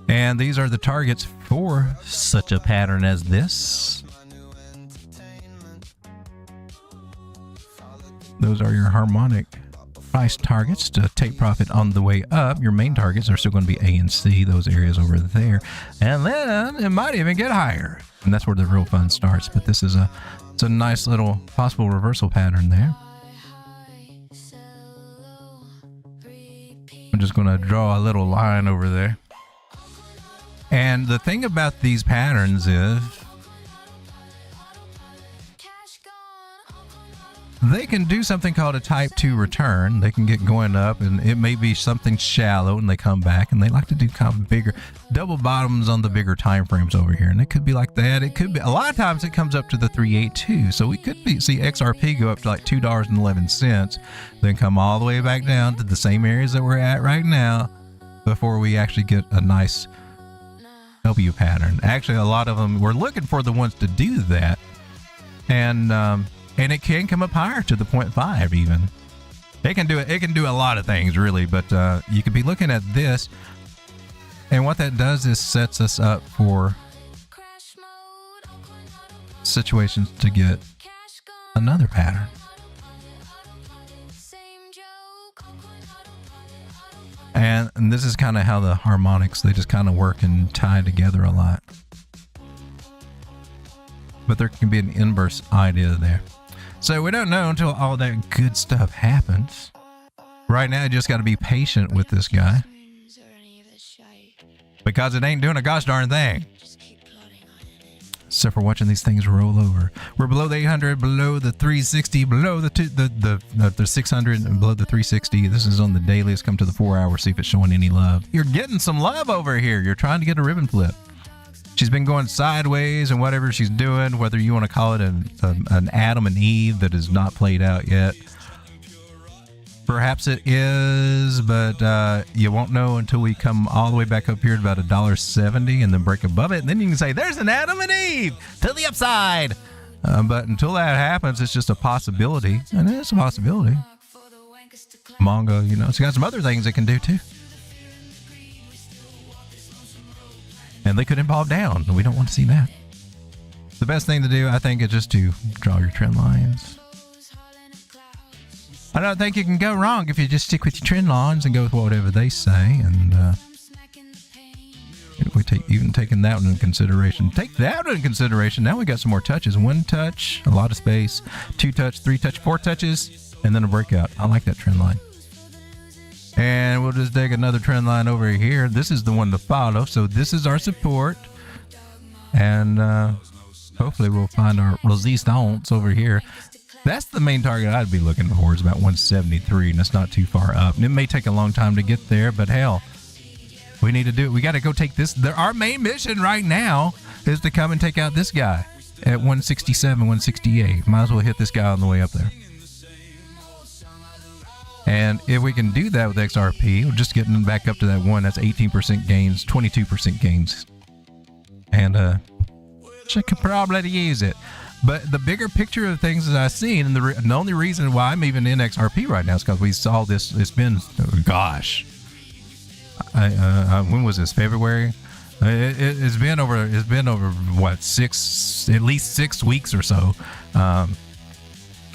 And these are the targets for such a pattern as this. Those are your harmonic price targets to take profit on the way up. Your main targets are still going to be A and C, those areas over there. And then it might even get higher. And that's where the real fun starts. But this is it's a nice little possible reversal pattern there. I'm just going to draw a little line over there. And the thing about these patterns is they can do something called a type 2 return. They can get going up, and it may be something shallow, and they come back, and they like to do kind of bigger double bottoms on the bigger time frames over here. And it could be like that. It could be a lot of times it comes up to the 382. So we could see XRP go up to like $2.11, then come all the way back down to the same areas that we're at right now before we actually get a nice W pattern. Actually, a lot of them, we're looking for the ones to do that. And it can come up higher to the 0.5 even. It can do it. It can do a lot of things really, but you could be looking at this, and what that does is sets us up for situations to get another pattern. And this is kind of how the harmonics, they just kind of work and tie together a lot. But there can be an inverse idea there. So we don't know until all that good stuff happens. Right now, you just got to be patient with this guy, because it ain't doing a gosh darn thing. So for watching these things roll over, we're below the 800, below the 360, below the 600, and below the 360. This is on the daily. Let's come to the 4 hour, see if it's showing any love. You're getting some love over here. You're trying to get a ribbon flip. She's been going sideways, and whatever she's doing, whether you want to call it an Adam and Eve that is not played out yet. Perhaps it is, but you won't know until we come all the way back up here at about $1.70 and then break above it. And then you can say, there's an Adam and Eve to the upside. But until that happens, it's just a possibility. And it's a possibility. Mongo, you know, it's got some other things it can do too. And they could involve down, and we don't want to see that. The best thing to do, I think, is just to draw your trend lines. I don't think you can go wrong if you just stick with your trend lines and go with whatever they say. And we even taking that one into consideration. Take that one into consideration. Now we got some more touches. 1 touch, a lot of space. 2 touch, 3 touch, 4 touches, and then a breakout. I like that trend line. And we'll just take another trend line over here. This is the one to follow. So this is our support. And hopefully we'll find our resistance over here. That's the main target I'd be looking for, is about 173. And that's not too far up. And it may take a long time to get there, but hell, we need to do it. We got to go take this. Our main mission right now is to come and take out this guy at 167, 168. Might as well hit this guy on the way up there. And if we can do that with XRP, we're just getting back up to that one. That's 18% gains, 22% gains. And I could probably use it. But the bigger picture of things that I've seen, and the only reason why I'm even in XRP right now is because we saw this. It's been, gosh, when was this? February? It's been over what, at least 6 weeks or so.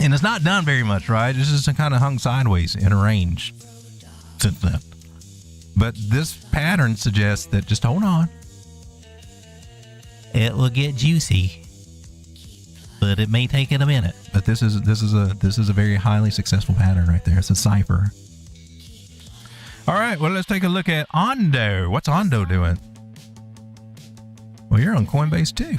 And it's not done very much, right? It's just kind of hung sideways in a range since then. But this pattern suggests that just hold on. It will get juicy, but it may take it a minute. But this is a very highly successful pattern right there. It's a cipher. All right, well, let's take a look at ONDO. What's ONDO doing? Well, you're on Coinbase too.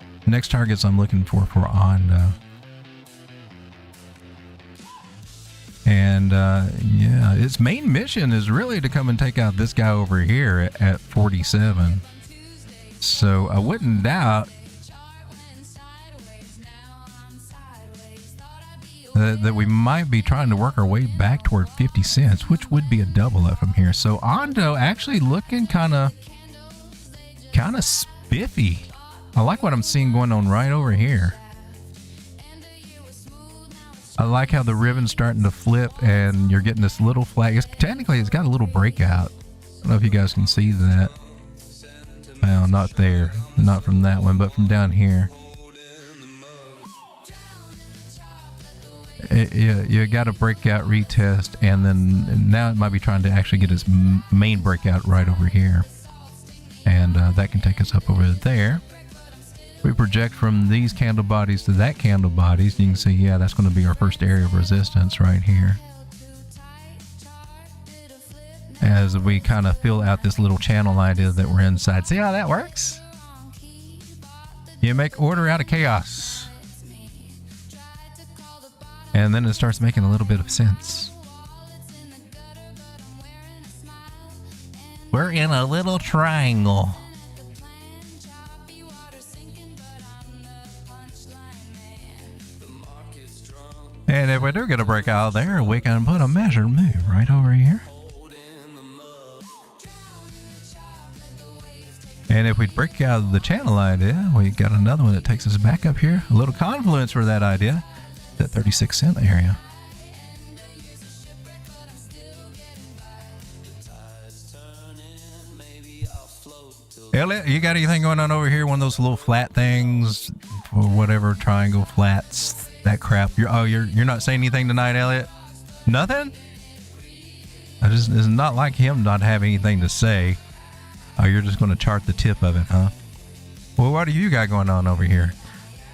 next targets I'm looking for ONDO. And yeah, its main mission is really to come and take out this guy over here at 47. So I wouldn't doubt that we might be trying to work our way back toward 50 cents, which would be a double up from here. So ONDO actually looking kind of spiffy. I like what I'm seeing going on right over here. I like how the ribbon's starting to flip and you're getting this little flag. Technically, it's got a little breakout. I don't know if you guys can see that. Well, not there. Not from that one, but from down here. You got a breakout retest, and then now it might be trying to actually get its main breakout right over here. And that can take us up over there. We project from these candle bodies to that candle bodies. You can see, yeah, that's going to be our first area of resistance right here. As we kind of fill out this little channel idea that we're inside. See how that works? You make order out of chaos. And then it starts making a little bit of sense. We're in a little triangle. And if we do get a breakout there, we can put a measured move right over here. And if we break out of the channel idea, we got another one that takes us back up here. A little confluence for that idea. That 36 cent area. Elliott, you got anything going on over here? One of those little flat things or whatever, triangle flats, that crap. You're not saying anything tonight, Elliott? Nothing? It's not like him not having anything to say. Oh, you're just going to chart the tip of it, huh? Well, what do you got going on over here?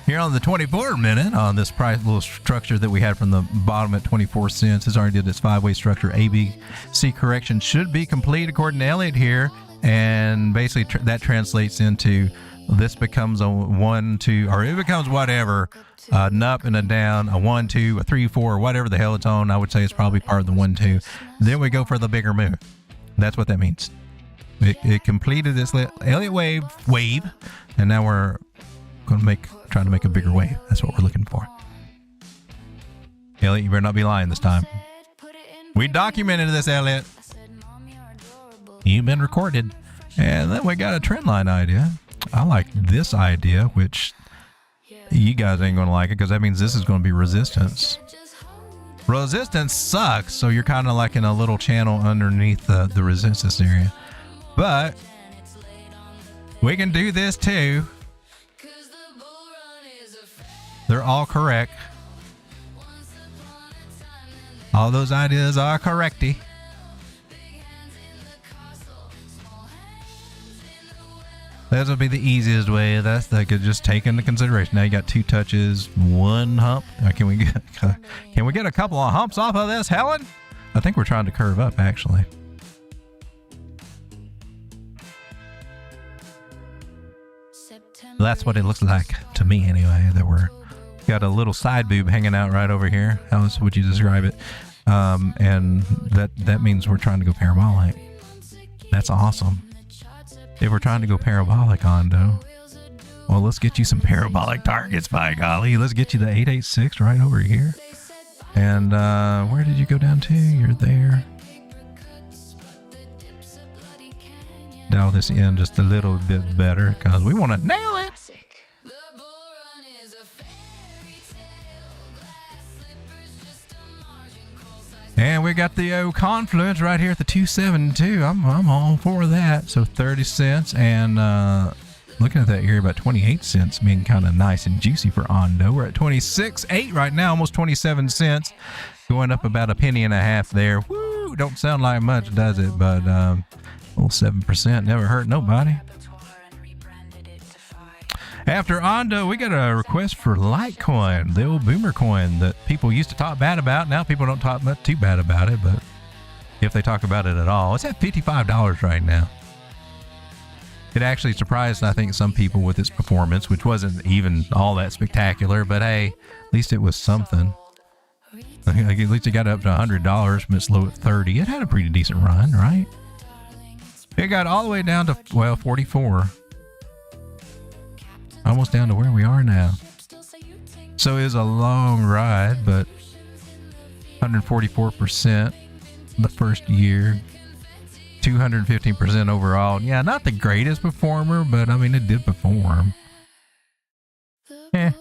Here on the 24-minute, on this price little structure that we had from the bottom at 24 cents, has already did its 5-way structure. ABC correction should be complete according to Elliott here. And basically that translates into this becomes a 1, 2, or it becomes whatever, an up and a down, a 1, 2, a 3, 4, or whatever the hell it's on. I would say it's probably part of the 1, 2. Then we go for the bigger move. That's what that means. It completed this Elliott wave, and now we're going to trying to make a bigger wave. That's what we're looking for. Elliott, you better not be lying this time. We documented this, Elliott. You've been recorded. And then we got a trend line idea. I like this idea, which you guys ain't going to like it because that means this is going to be resistance. Resistance sucks, so you're kind of like in a little channel underneath the resistance area. But we can do this too. They're all correct. All those ideas are correcty. This would be the easiest way. That's like just take into consideration. Now you got 2 touches, 1 hump. Can we get a couple of humps off of this, Helen? I think we're trying to curve up actually. That's what it looks like to me anyway. That we're got a little side boob hanging out right over here. How else would you describe it? And that means we're trying to go parabolic. That's awesome. If we're trying to go parabolic, ONDO, well, let's get you some parabolic targets, by golly. Let's get you the 886 right over here. And where did you go down to? You're there. Dial this in just a little bit better because we want to nail it. And we got the confluence right here at the 272. I'm all for that. So 30 cents and looking at that area about 28 cents being kind of nice and juicy for ONDO. We're at 26.8 right now, almost 27 cents, going up about a penny and a half there. Woo! Don't sound like much, does it? But a little 7% never hurt nobody. After ONDO, we got a request for Litecoin, the old boomer coin that people used to talk bad about. Now people don't talk too bad about it, but if they talk about it at all, it's at $55 right now. It actually surprised, I think, some people with its performance, which wasn't even all that spectacular, but hey, at least it was something. Like, at least it got up to $100 from its low at 30. It had a pretty decent run, right? It got all the way down to, well, 44. Almost down to where we are now. So it was a long ride, but 144% the first year. 215% overall. Yeah, not the greatest performer, but I mean, it did perform. Eh.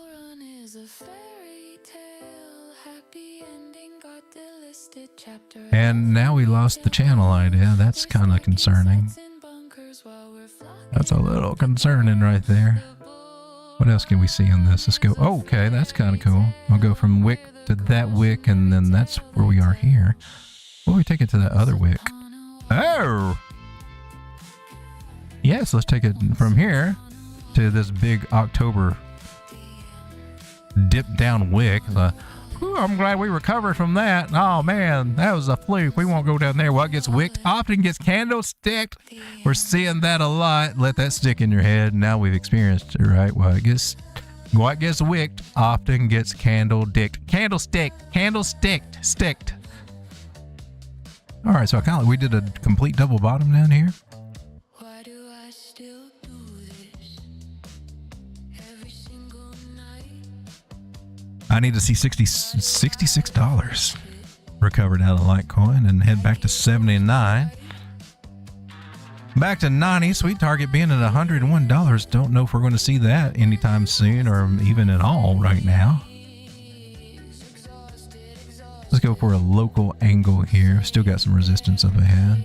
And now we lost the channel idea. That's kind of concerning. That's a little concerning right there. What else can we see on this? Let's go. Oh, okay, that's kind of cool. We'll go from wick to that wick, and then that's where we are here. Well, we take it to that other wick. Oh! Yes, let's take it from here to this big October dip down wick. Ooh, I'm glad we recovered from that. Oh man, that was a fluke. We won't go down there. What gets wicked often gets candlesticked. We're seeing that a lot. Let that stick in your head. Now we've experienced it, right? What gets wicked often gets sticked. All right, so we did a complete double bottom down here. Why do I still do this every single night? I need to see $66 recovered out of Litecoin and head back to 79. Back to 90, sweet target being at $101. Don't know if we're going to see that anytime soon or even at all right now. Let's go for a local angle here. Still got some resistance up ahead.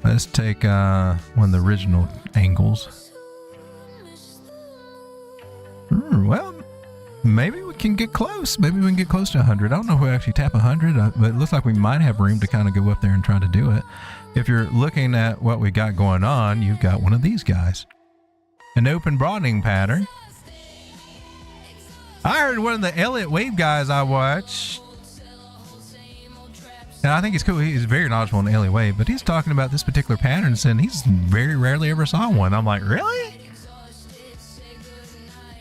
Let's take one of the original angles. Well, maybe we can get close. Maybe we can get close to 100. I don't know if we actually tap 100, but it looks like we might have room to kind of go up there and try to do it. If you're looking at what we got going on, you've got one of these guys. An open broadening pattern. I heard one of the Elliott wave guys I watch, and I think it's cool. He's very knowledgeable on the Elliott wave, but he's talking about this particular pattern and saying he's very rarely ever saw one. I'm like, really?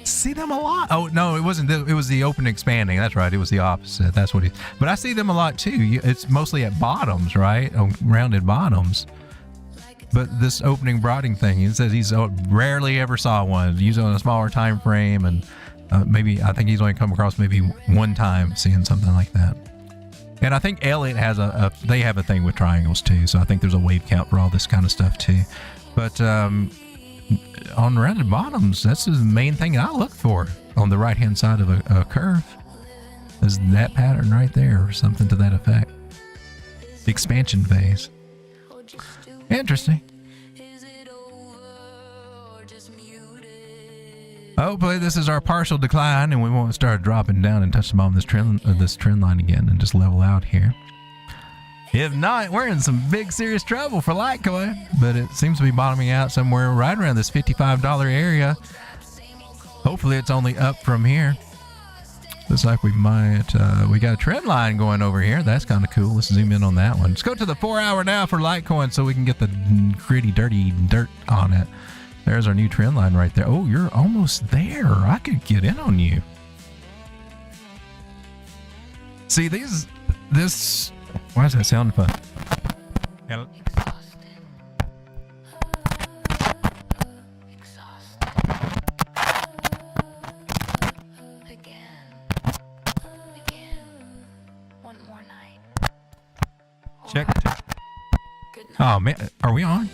See them a lot. Oh no, it wasn't. It was the open expanding. That's right. It was the opposite. That's what he. But I see them a lot too. It's mostly at bottoms, right? On rounded bottoms. But this opening broadening thing, he says he's rarely ever saw one. Usually on a smaller time frame and. Maybe I think he's only come across maybe one time seeing something like that. And I think Elliott has they have a thing with triangles too. So I think there's a wave count for all this kind of stuff too. But on rounded bottoms, that's the main thing I look for on the right hand side of a curve. Is that pattern right there or something to that effect. The expansion phase. Interesting. Hopefully this is our partial decline and we won't start dropping down and touch the bottom of this trend line again and just level out here. If not, we're in some big serious trouble for Litecoin, but it seems to be bottoming out somewhere right around this $55 area. Hopefully it's only up from here. Looks like we might, we got a trend line going over here. That's kind of cool. Let's zoom in on that one. Let's go to the 4 hour now for Litecoin so we can get the gritty, dirty dirt on it. There's our new trend line right there. Oh, you're almost there. I could get in on you. See, this, why is that sound fun? One more night. Check. Oh man, are we on?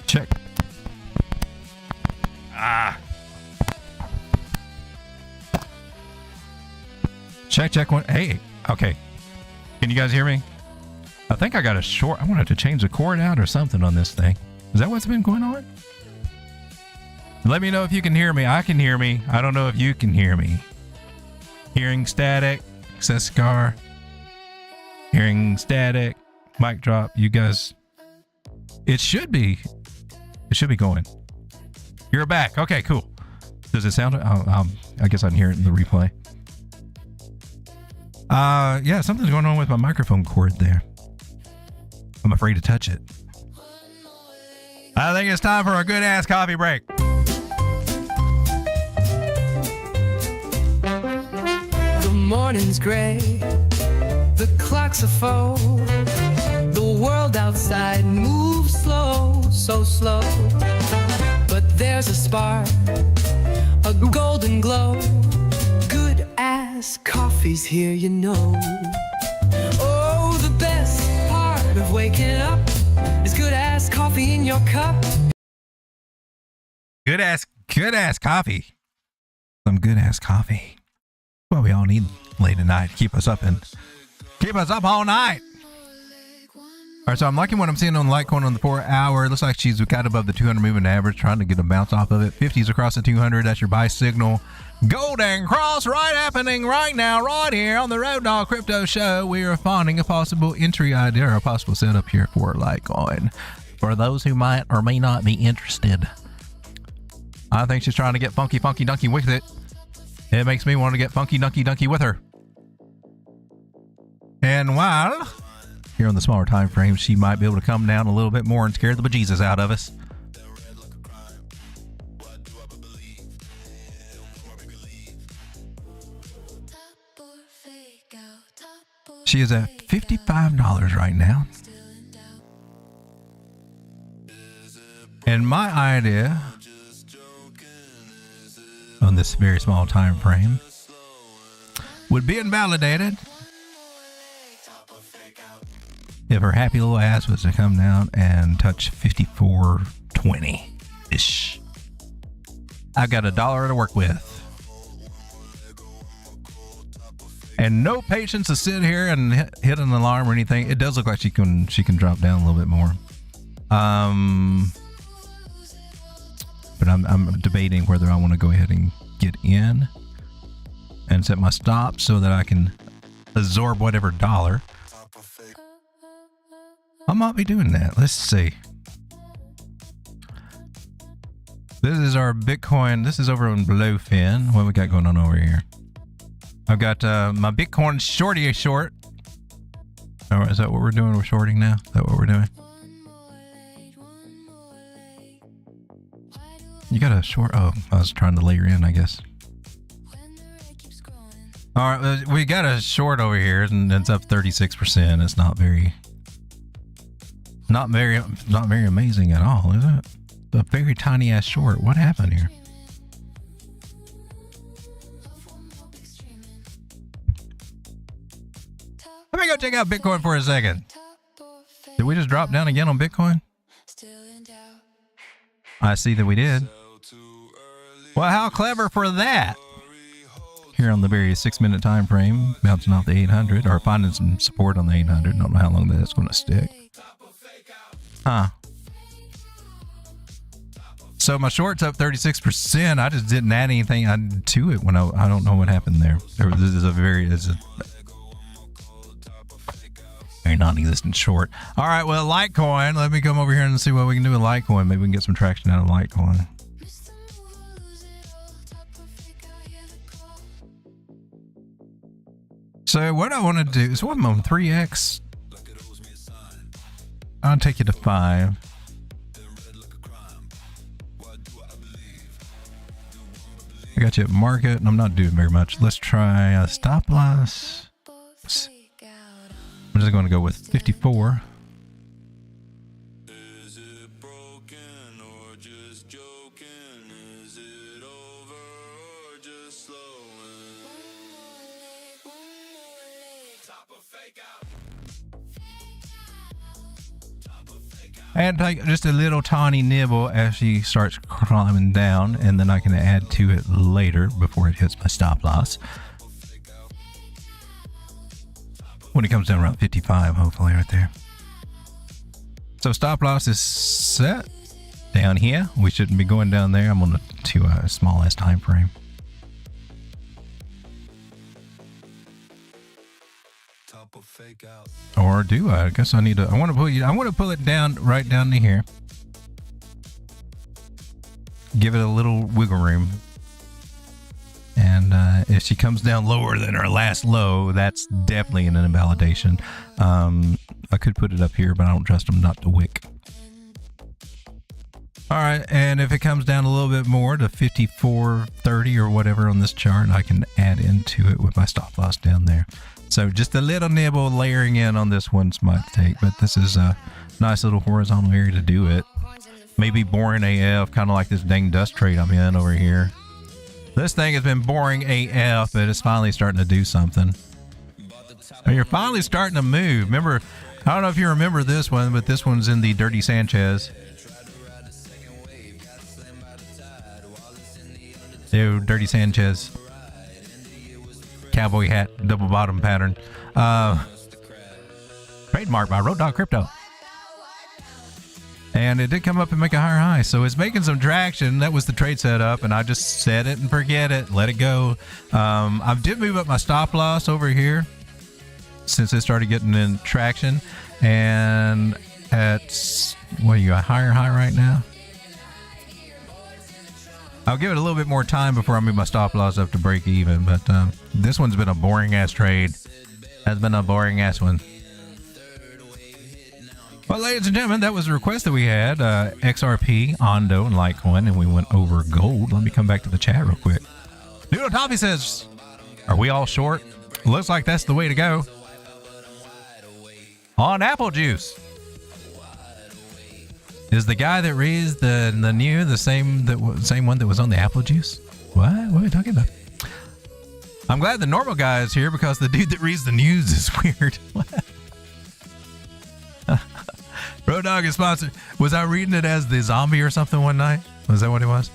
Check. Check one. Hey, okay. Can you guys hear me? I think I got a short. I wanted to change the cord out or something on this thing. Is that what's been going on? Let me know if you can hear me. I can hear me. I don't know if you can hear me. Hearing static. Access car. Hearing static. Mic drop. You guys, it should be going. You're back. Okay, cool. Does it sound? I guess I can hear it in the replay. Yeah, something's going on with my microphone cord there. I'm afraid to touch it. I think it's time for a good ass coffee break. The morning's gray, the clocks are full, the world outside moves slow, so slow. But there's a spark, a golden glow, good ass coffee's here, you know. Oh, the best part of waking up is good ass coffee in your cup. Good ass coffee. Some good ass coffee. Well, we all need late at night. Keep us up all night. All right, so I'm liking what I'm seeing on Litecoin on the 4 hour. It looks like she's got above the 200 moving average, trying to get a bounce off of it. 50s across the 200. That's your buy signal. Golden cross right happening right now, right here on the Road Dog Crypto Show. We are finding a possible entry idea or a possible setup here for Litecoin. For those who might or may not be interested, I think she's trying to get funky dunky with it. It makes me want to get funky dunky with her. And while here on the smaller time frame, she might be able to come down a little bit more and scare the bejesus out of us. She is at $55 right now. And my idea on this very small time frame would be invalidated if her happy little ass was to come down and touch 54.20-ish. I've got $1 to work with. And no patience to sit here and hit an alarm or anything. It does look like she can drop down a little bit more. But I'm debating whether I want to go ahead and get in and set my stop so that I can absorb whatever dollar. I might be doing that. Let's see. This is our Bitcoin. This is over on Bluefin. What we got going on over here? I've got my Bitcoin shorty short. All right, is that what we're doing? We're shorting now? Is that what we're doing? You got a short? Oh, I was trying to layer in, I guess. All right, we got a short over here, and it's up 36%. It's not very amazing at all, is it? A very tiny ass short. What happened here? Let me go check out Bitcoin for a second. Did we just drop down again on Bitcoin? I see that we did. Well, how clever for that? Here on the very 6-minute time frame, bouncing off the 800 or finding some support on the 800. Don't know how long that's going to stick. Huh. So my short's up 36%. I just didn't add anything to it when I don't know what happened there. This is a very non-existent short. All right, well, Litecoin. Let me come over here and see what we can do with Litecoin. Maybe we can get some traction out of Litecoin. So what I want to do is, what am I on 3x? I'll take you to 5. I got you at market, and I'm not doing very much. Let's try a stop loss. I'm just going to go with 54. And take just a little tiny nibble as she starts climbing down, and then I can add to it later before it hits my stop loss. When it comes down around 55, hopefully right there. So stop loss is set down here. We shouldn't be going down there. I'm on a small ass time frame. Or do I? I guess I need to. I want to pull it down right down to here. Give it a little wiggle room. And if she comes down lower than her last low, that's definitely an invalidation. I could put it up here, but I don't trust them not to wick. All right, and if it comes down a little bit more to 54.30 or whatever on this chart, I can add into it with my stop loss down there. So just a little nibble layering in on this one's my take, but this is a nice little horizontal area to do it. Maybe boring AF, kind of like this dang dust trade I'm in over here. This thing has been boring AF, but it's finally starting to do something. And you're finally starting to move. Remember, I don't know if you remember this one, but this one's in the Dirty Sanchez. Ew, Dirty Sanchez. Cowboy hat, double bottom pattern. Trademarked by Road Dog Crypto. And it did come up and make a higher high. So it's making some traction. That was the trade setup. And I just set it and forget it. Let it go. I did move up my stop loss over here since it started getting in traction. And at, what are you, a higher high right now? I'll give it a little bit more time before I move my stop loss up to break even. But this one's been a boring ass trade. Has been a boring ass one. Well, ladies and gentlemen, that was a request that we had. XRP, ONDO, and Litecoin, and we went over gold. Let me come back to the chat real quick. Noodle Toffee says, are we all short? Looks like that's the way to go. On apple juice. Is the guy that raised the new the same one that was on the apple juice? What are we talking about? I'm glad the normal guy is here because the dude that reads the news is weird. Road Dog is sponsored. Was I reading it as the zombie or something one night? Was that what it was?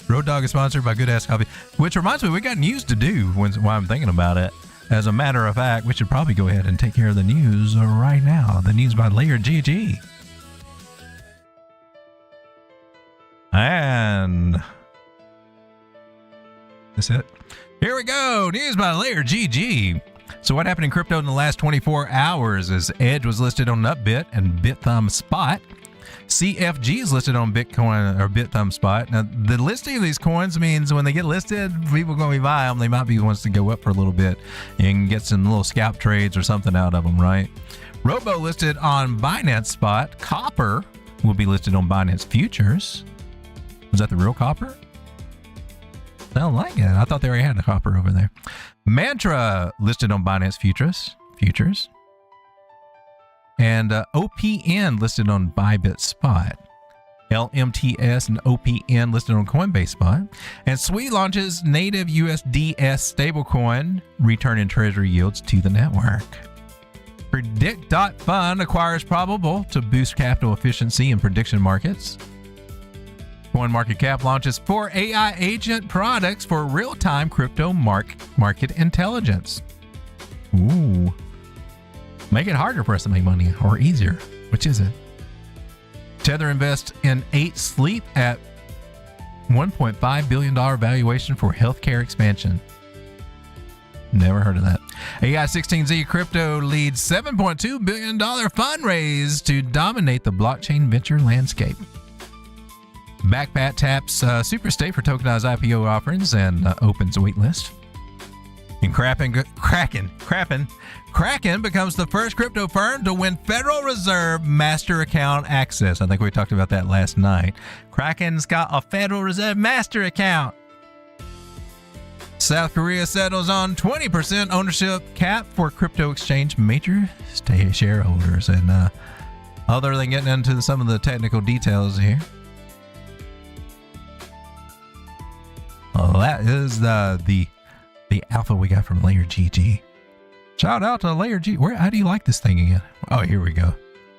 Road Dog is sponsored by Good Ass Coffee, which reminds me we got news to do while I'm thinking about it. As a matter of fact, we should probably go ahead and take care of the news right now. The news by Layer GG. And that's it. Here we go. News by Layer GG. So what happened in crypto in the last 24 hours is Edge was listed on Nutbit and BitThumb Spot. CFG is listed on Bitcoin or BitThumb Spot. Now, the listing of these coins means when they get listed, people are going to buy them. They might be the ones to go up for a little bit. You can get some little scalp trades or something out of them, right? Robo listed on Binance Spot. Copper will be listed on Binance Futures. Was that the real copper? Sound like it. I thought they already had the copper over there. Mantra listed on Binance Futures. And OPN listed on Bybit Spot. LMTS and OPN listed on Coinbase Spot. And Sui launches native USDS stablecoin, returning treasury yields to the network. Predict.fund acquires Probable to boost capital efficiency in prediction markets. CoinMarketCap launches 4 AI agent products for real-time crypto market intelligence. Ooh. Make it harder for us to make money, or easier. Which is it? Tether invests in 8 Sleep at $1.5 billion valuation for healthcare expansion. Never heard of that. AI16Z Crypto leads $7.2 billion fundraise to dominate the blockchain venture landscape. Backpat taps Superstate for tokenized IPO offerings and opens waitlist. And Kraken becomes the first crypto firm to win Federal Reserve master account access. I think we talked about that last night. Kraken's got a Federal Reserve master account. South Korea settles on 20% ownership cap for crypto exchange major shareholders. And other than getting into some of the technical details here, well, that is the alpha we got from Layer GG. Shout out to Layer G. How do you like this thing again? Oh, here we go.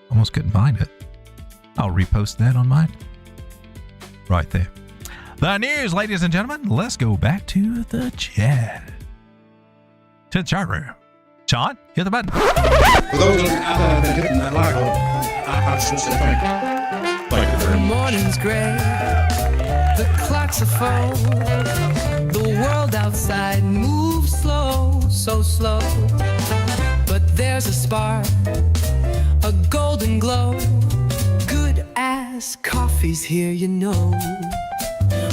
Almost couldn't find it. I'll repost that on mine. Right there. The news, ladies and gentlemen. Let's go back to the chat. To the chart room. Sean, hit the button. For those looking other than hitting that like I should say thank you very The much. morning's gray, the clocks are full. The world outside moves slow, so slow. But there's a spark, a golden glow. Good ass coffee's here, you know.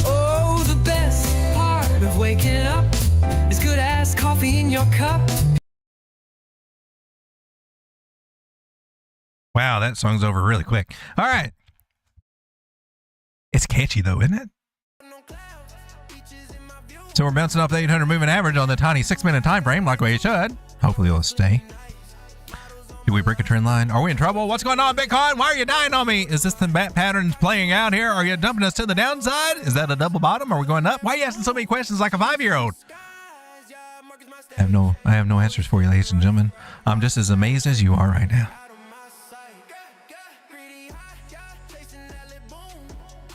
Oh, the best part of waking up is good ass coffee in your cup. Wow, that song's over really quick. All right. It's catchy though, isn't it? So we're bouncing off the 800 moving average on the tiny 6-minute time frame like we should. Hopefully it'll stay. Did we break a trend line? Are we in trouble? What's going on, Bitcoin? Why are you dying on me? Is this the bat patterns playing out here? Are you dumping us to the downside? Is that a double bottom? Are we going up? Why are you asking so many questions like a 5-year-old? I have no answers for you, ladies and gentlemen. I'm just as amazed as you are right now.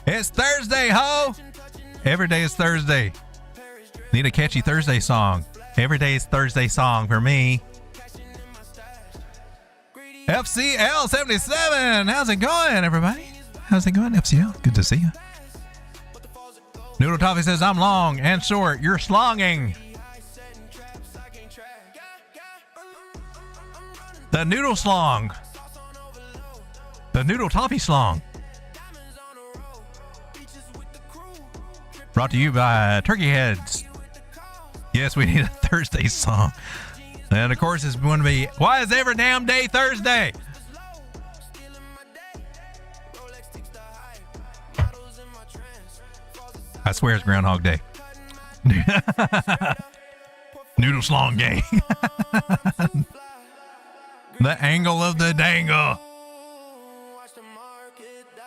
It's Thursday, ho! Every day is Thursday. Need a catchy Thursday song. Every day is Thursday song for me. FCL 77. How's it going, everybody? How's it going, FCL? Good to see you. Noodle Toffee says, I'm long and short. You're slonging. The Noodle Slong. The Noodle Toffee Slong. Brought to you by Turkey Heads. Yes, we need a Thursday song. And of course, it's going to be, why is every damn day Thursday? I swear it's Groundhog Day. Noodle Slong Gang. The angle of the dangle.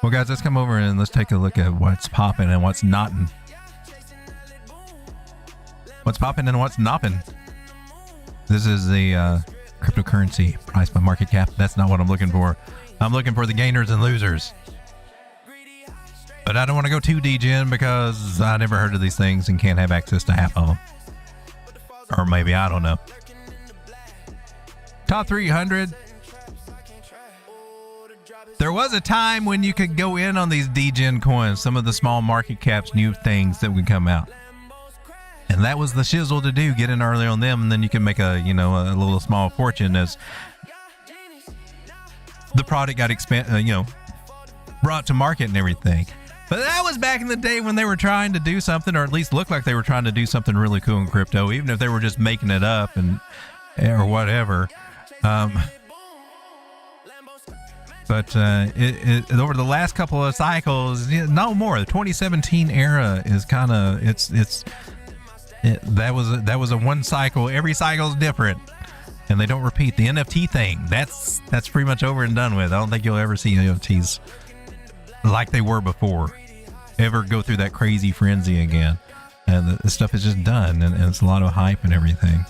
Well, guys, let's come over and let's take a look at what's popping and what's knotting. What's popping and what's nopping. This is the cryptocurrency price by market cap. That's not what I'm looking for. I'm looking for the gainers and losers. But I don't want to go too degen because I never heard of these things and can't have access to half of them. Or maybe, I don't know. Top 300. There was a time when you could go in on these degen coins, some of the small market caps, new things that would come out. And that was the shizzle to do, get in early on them, and then you can make a little small fortune as the product got brought to market and everything. But that was back in the day when they were trying to do something, or at least looked like they were trying to do something really cool in crypto, even if they were just making it up or whatever. But over the last couple of cycles, no more. The 2017 era is kind of that was a one cycle. Every cycle is different, and they don't repeat. The NFT thing, that's pretty much over and done with. I don't think you'll ever see NFTs like they were before ever go through that crazy frenzy again. And the stuff is just done, and it's a lot of hype and everything.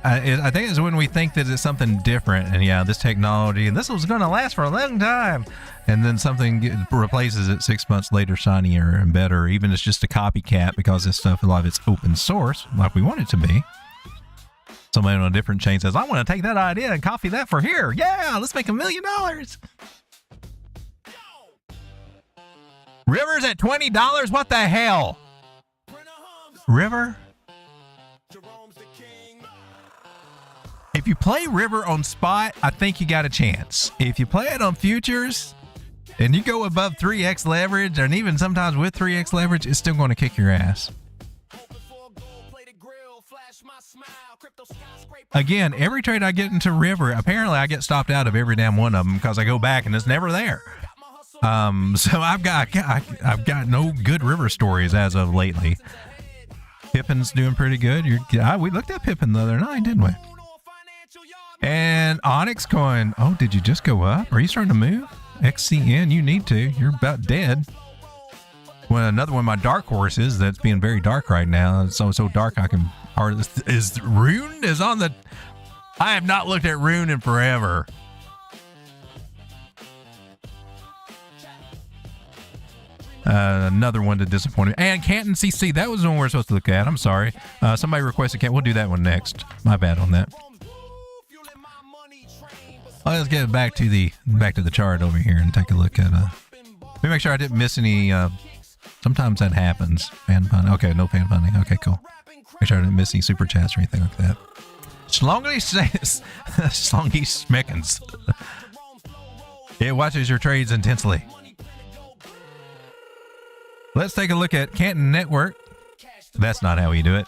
I think it's when we think that it's something different, and yeah, this technology, and this was going to last for a long time, and then something replaces it 6 months later, shinier and better, even if it's just a copycat, because this stuff, a lot of it's open source, like we want it to be. Somebody on a different chain says, I want to take that idea and copy that for here. Yeah, let's make $1 million. River's at $20. What the hell? River? If you play River on spot, I think you got a chance. If you play it on futures and you go above 3x leverage, and even sometimes with 3x leverage, it's still going to kick your ass. Again, every trade I get into River, apparently I get stopped out of every damn one of them because I go back and it's never there. So I've got no good River stories as of lately. Pippin's doing pretty good. We looked at Pippin the other night, didn't we? And Onyx coin. Oh, did you just go up? Are you starting to move? XCN, you need to. You're about dead. Well, another one of my dark horses that's being very dark right now. It's so dark I can hardly. Is Rune is on the. I have not looked at Rune in forever. Another one to disappoint me. And Canton CC. That was the one we're supposed to look at. I'm sorry. Somebody requested Canton. We'll do that one next. My bad on that. Let's get back to the chart over here and take a look at let me make sure I didn't miss any sometimes that happens. Fan fun. Okay, no fan funding. Okay, cool. Make sure I didn't miss any super chats or anything like that. Slongy Smeckens. It watches your trades intensely. Let's take a look at Canton Network. That's not how you do it.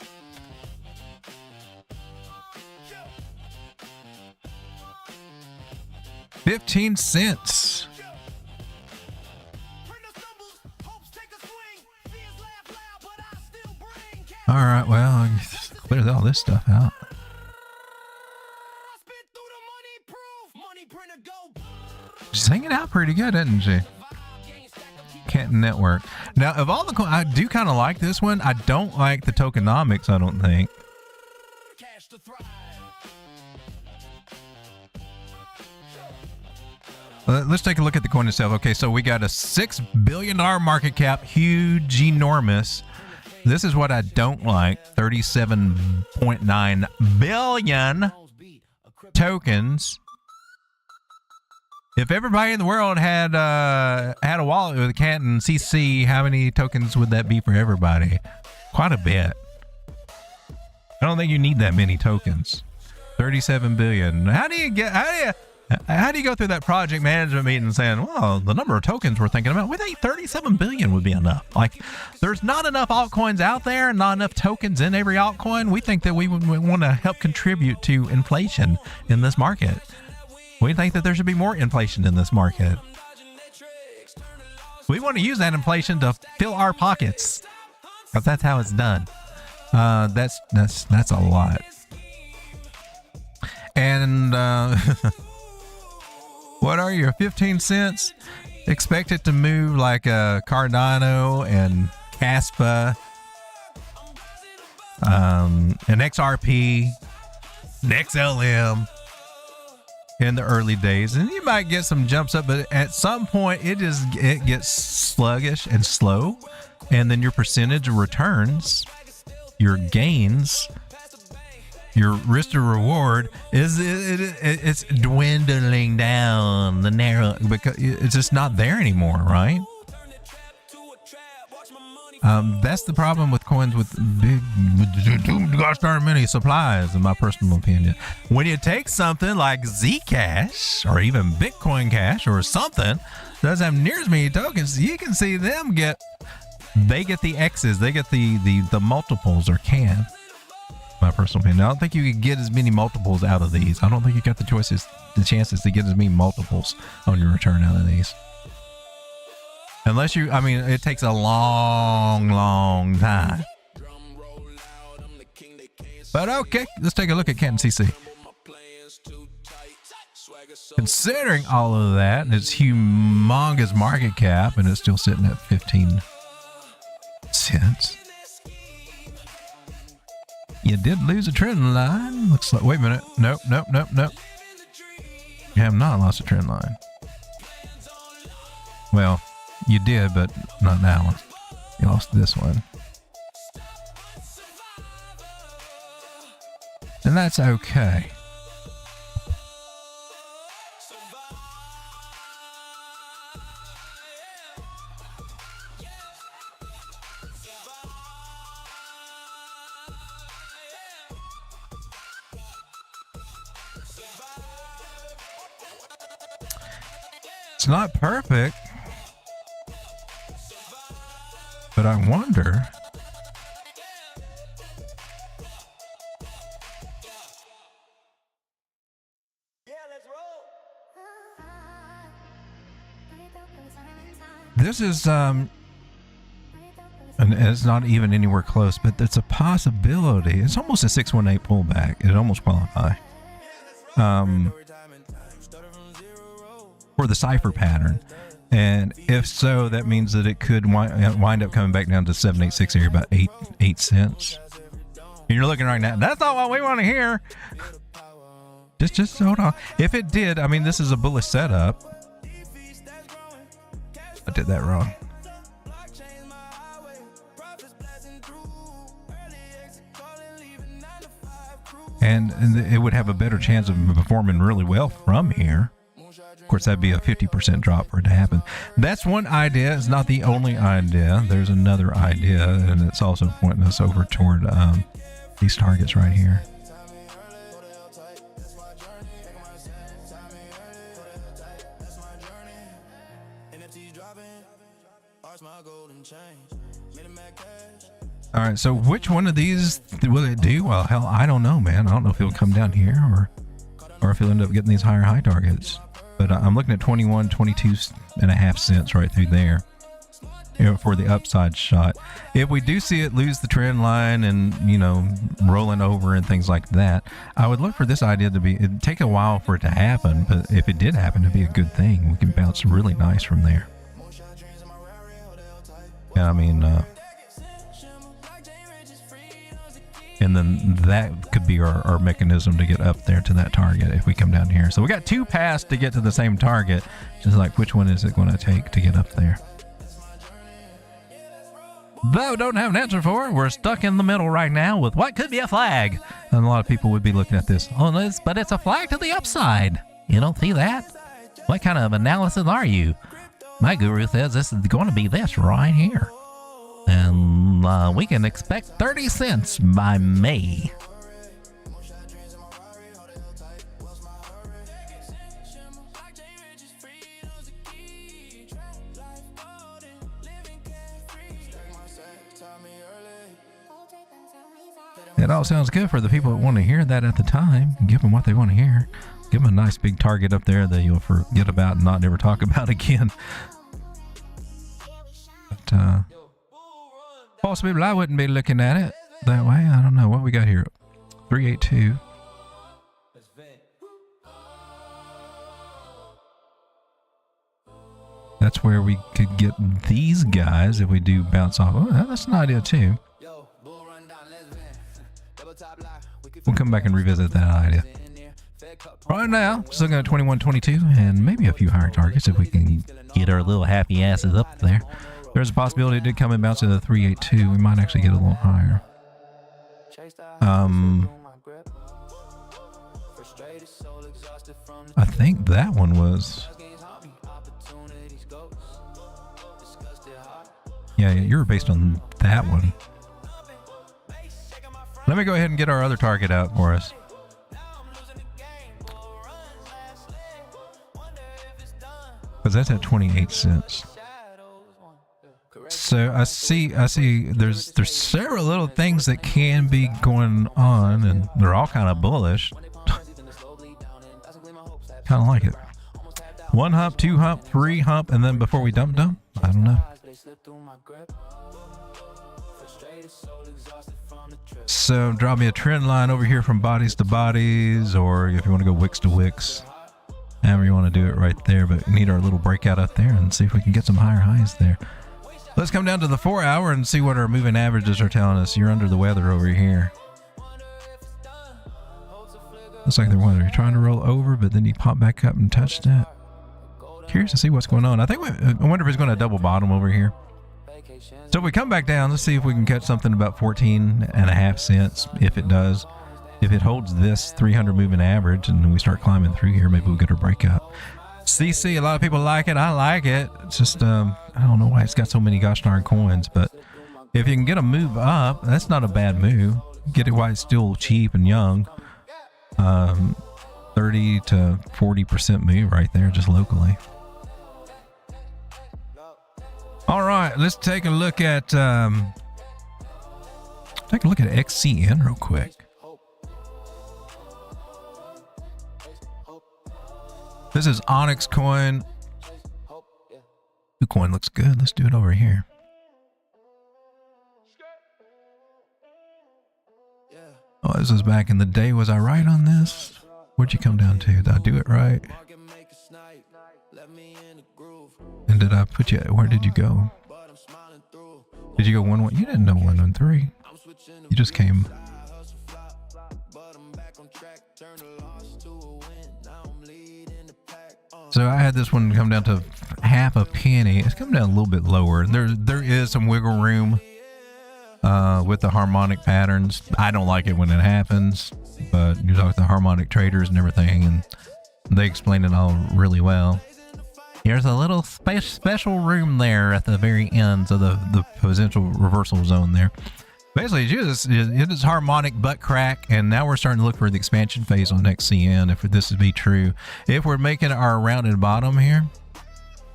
$0.15. All right, well, I clear all this stuff out. She's hanging out pretty good, isn't she? Canton Network. Now, of all the coins, I do kind of like this one. I don't like the tokenomics, I don't think. Let's take a look at the coin itself. Okay, so we got a $6 billion market cap, huge, enormous. This is what I don't like. 37.9 billion tokens. If everybody in the world had a wallet with a Canton CC, how many tokens would that be for everybody? Quite a bit. I don't think you need that many tokens. 37 billion. How do you go through that project management meeting saying, well, the number of tokens we're thinking about, we think 37 billion would be enough. Like, there's not enough altcoins out there, not enough tokens in every altcoin. We think that we want to help contribute to inflation in this market. We think that there should be more inflation in this market. We want to use that inflation to fill our pockets, because that's how it's done. That's a lot. And what are your 15 cents? Expect it to move like a Cardano and Caspa, an XRP, an XLM in the early days, and you might get some jumps up, but at some point it gets sluggish and slow, and then your percentage of returns, your gains, your risk to reward it's dwindling down the narrow, because it's just not there anymore, right? That's the problem with coins with big, gosh darn many supplies, in my personal opinion. When you take something like Zcash or even Bitcoin Cash or something doesn't have near as many tokens, you can see them get the X's, they get the multiples, or can. My personal opinion. I don't think you could get as many multiples out of these. I don't think you got the chances to get as many multiples on your return out of these. Unless it takes a long time. But okay, let's take a look at Canton CC. Considering all of that, and its humongous market cap, and it's still sitting at 15 cents. You did lose a trend line. Looks like, wait a minute. Nope. You have not lost a trend line. Well, you did, but not that one. You lost this one. And that's okay. It's not perfect, but I wonder. This is and it's not even anywhere close, but it's a possibility. It's almost a 618 pullback. It almost qualify. For the Cipher pattern, and if so, that means that it could wind up coming back down to 786 here, about 8 cents. And you're looking right now, that's not what we want to hear. Just hold on. If it did, this is a bullish setup. I did that wrong. And it would have a better chance of performing really well from here. Of course, that'd be a 50% drop for it to happen. That's one idea. It's not the only idea. There's another idea, and it's also pointing us over toward these targets right here. All right, so which one of these will it do? Well, hell, I don't know, man. I don't know if it'll come down here or if he'll end up getting these higher high targets. But I'm looking at 21, 22.5 cents right through there, you know, for the upside shot. If we do see it lose the trend line and, you know, rolling over and things like that, I would look for this idea to be, it'd take a while for it to happen, but if it did happen, it'd be a good thing. We can bounce really nice from there. Yeah, I mean, and then that could be our mechanism to get up there to that target if we come down here. So we got 2 paths to get to the same target. Just like, which one is it going to take to get up there? Though don't have an answer for it. We're stuck in the middle right now with what could be a flag. And a lot of people would be looking at this. Oh, but it's a flag to the upside. You don't see that? What kind of analysis are you? My guru says this is going to be this right here. And we can expect 30 cents by May. It all sounds good for the people that want to hear that at the time. Give them what they want to hear. Give them a nice big target up there that you'll forget about and not ever talk about again. But, possibly, I wouldn't be looking at it that way. I don't know what we got here. 382. That's where we could get these guys if we do bounce off. Oh, that's an idea too. We'll come back and revisit that idea. Right now, just looking at 21.22 and maybe a few higher targets if we can get our little happy asses up there. There's a possibility it did come and bounce to the 382. We might actually get a little higher. I think that one was... Yeah, you were based on that one. Let me go ahead and get our other target out for us. Because that's at 28 cents. So I see there's several little things that can be going on, and they're all kind of bullish. Kind of like it. 1 hump, 2 hump, 3 hump, and then before we dump, I don't know. So draw me a trend line over here from bodies to bodies, or if you want to go wicks to wicks, however you want to do it right there. But we need our little breakout up there and see if we can get some higher highs there. Let's come down to the 4 hour and see what our moving averages are telling us. You're under the weather over here. Looks like they're trying to roll over, but then you pop back up and touch that. Curious to see what's going on. I wonder if it's going to double bottom over here. So if we come back down, let's see if we can catch something about 14.5 cents. If it does, if it holds this 300 moving average and we start climbing through here, maybe we'll get a breakout. CC, a lot of people like it. I like it. It's just, I don't know why it's got so many gosh darn coins, but if you can get a move up, that's not a bad move. Get it while it's still cheap and young. 30 to 40% move right there, just locally. All right, let's take a look at XCN real quick. This is Onyx coin. The coin looks good. Let's do it over here. Oh, this was back in the day. Was I right on this? Where'd you come down to? Did I do it right? And did I put you, where did you go? Did you go 1-1? You didn't know 1-3. You just came. So I had this one come down to half a penny. It's come down a little bit lower. There is some wiggle room with the harmonic patterns. I don't like it when it happens, but you talk to the harmonic traders and everything, and they explain it all really well. There's a little special room there at the very ends of the potential reversal zone there. Basically, it is harmonic butt crack, and now we're starting to look for the expansion phase on XCN, if this would be true. If we're making our rounded bottom here,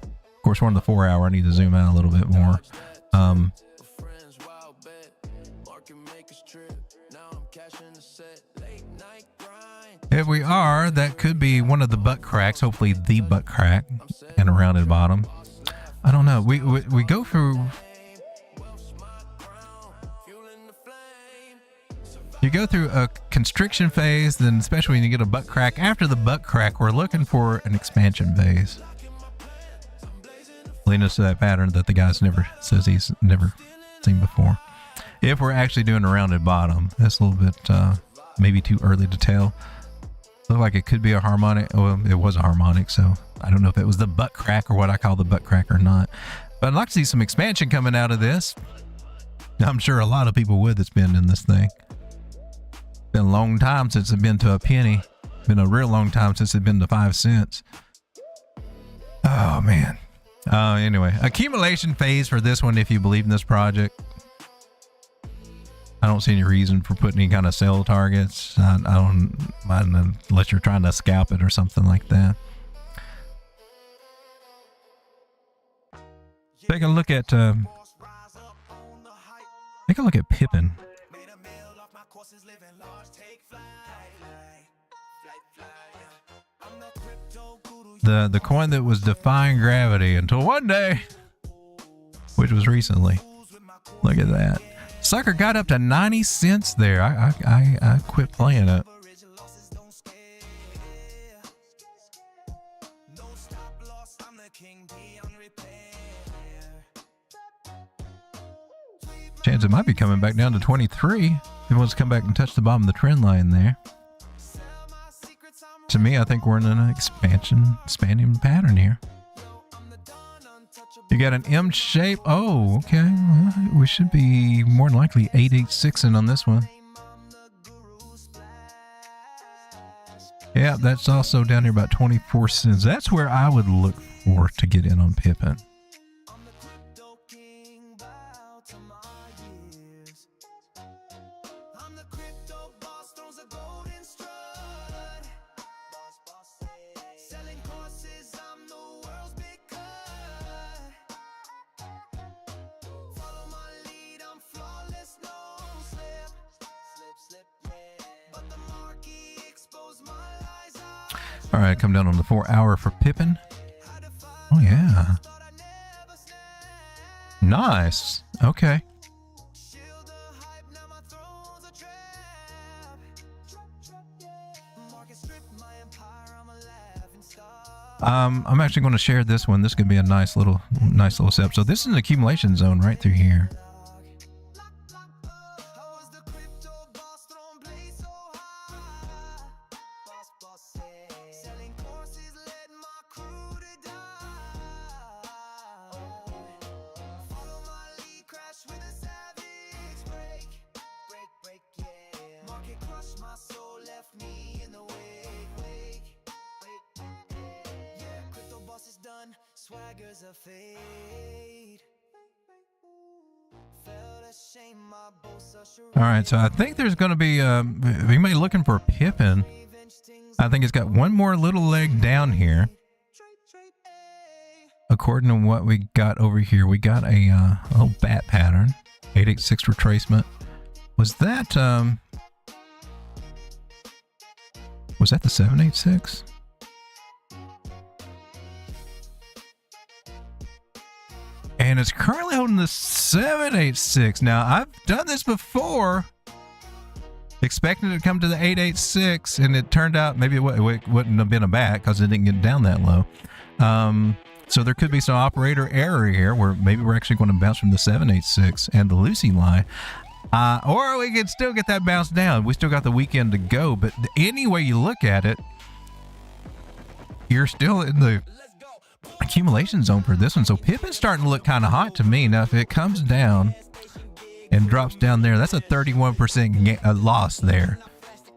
of course, we're on the 4 hour. I need to zoom out a little bit more. If we are, that could be one of the butt cracks, hopefully the butt crack and a rounded bottom. I don't know. We go through, you go through a constriction phase, then especially when you get a butt crack. After the butt crack, we're looking for an expansion phase. Leading us to that pattern that the guy's says he's never seen before. If we're actually doing a rounded bottom, that's a little bit maybe too early to tell. Look like it could be a harmonic. Well, it was a harmonic, so I don't know if it was the butt crack or what I call the butt crack or not. But I'd like to see some expansion coming out of this. I'm sure a lot of people would that's been in this thing. Been a long time since it's been to a penny. Been a real long time since it's been to 5 cents. Oh man. Anyway, accumulation phase for this one if you believe in this project. I don't see any reason for putting any kind of sell targets. I don't unless you're trying to scalp it or something like that. Take a look at PEPE. The coin that was defying gravity until one day, which was recently. Look at that. Sucker got up to 90 cents there. I quit playing it. Chance it might be coming back down to 23. If it wants to come back and touch the bottom of the trend line there. To me, I think we're in an expanding pattern here. You got an M shape. Oh, okay. Well, we should be more than likely 886ing on this one. Yeah, that's also down here about 24 cents. That's where I would look for to get in on PEPE. All right, come down on the 4 hour for PEPE. Oh yeah, nice. Okay. I'm actually going to share this one. This could be a nice little step. So this is an accumulation zone right through here. All right, so I think there's going to be we may be looking for a PEPE. I think it's got one more little leg down here. According to what we got over here, we got a little bat pattern, 886 retracement. Was that the 786? And it's currently holding the 786. Now, I've done this before, expecting it to come to the 886, and it turned out maybe it wouldn't have been a bat because it didn't get down that low. So there could be some operator error here where maybe we're actually going to bounce from the 786 and the Lucy line. Or we could still get that bounce down. We still got the weekend to go. But any way you look at it, you're still in the accumulation zone for this one. So PEPE is starting to look kind of hot to me. Now, if it comes down and drops down there, that's a 31% loss there.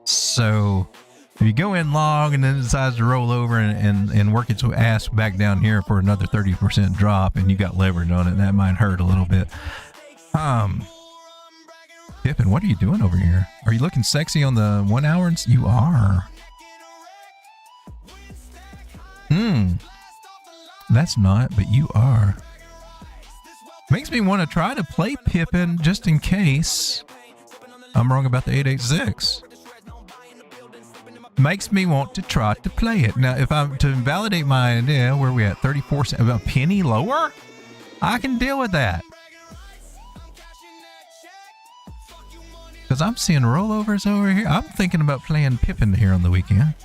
So if you go in long and then it decides to roll over and work its ass back down here for another 30% drop and you got leverage on it, that might hurt a little bit. PEPE, what are you doing over here? Are you looking sexy on the 1 hour? You are. That's not, but you are. Makes me want to try to play Pippin just in case I'm wrong about the 886. Makes me want to try to play it. Now, if I'm to validate my idea, where are we at? 34 cents, a penny lower? I can deal with that. Because I'm seeing rollovers over here. I'm thinking about playing Pippin here on the weekend.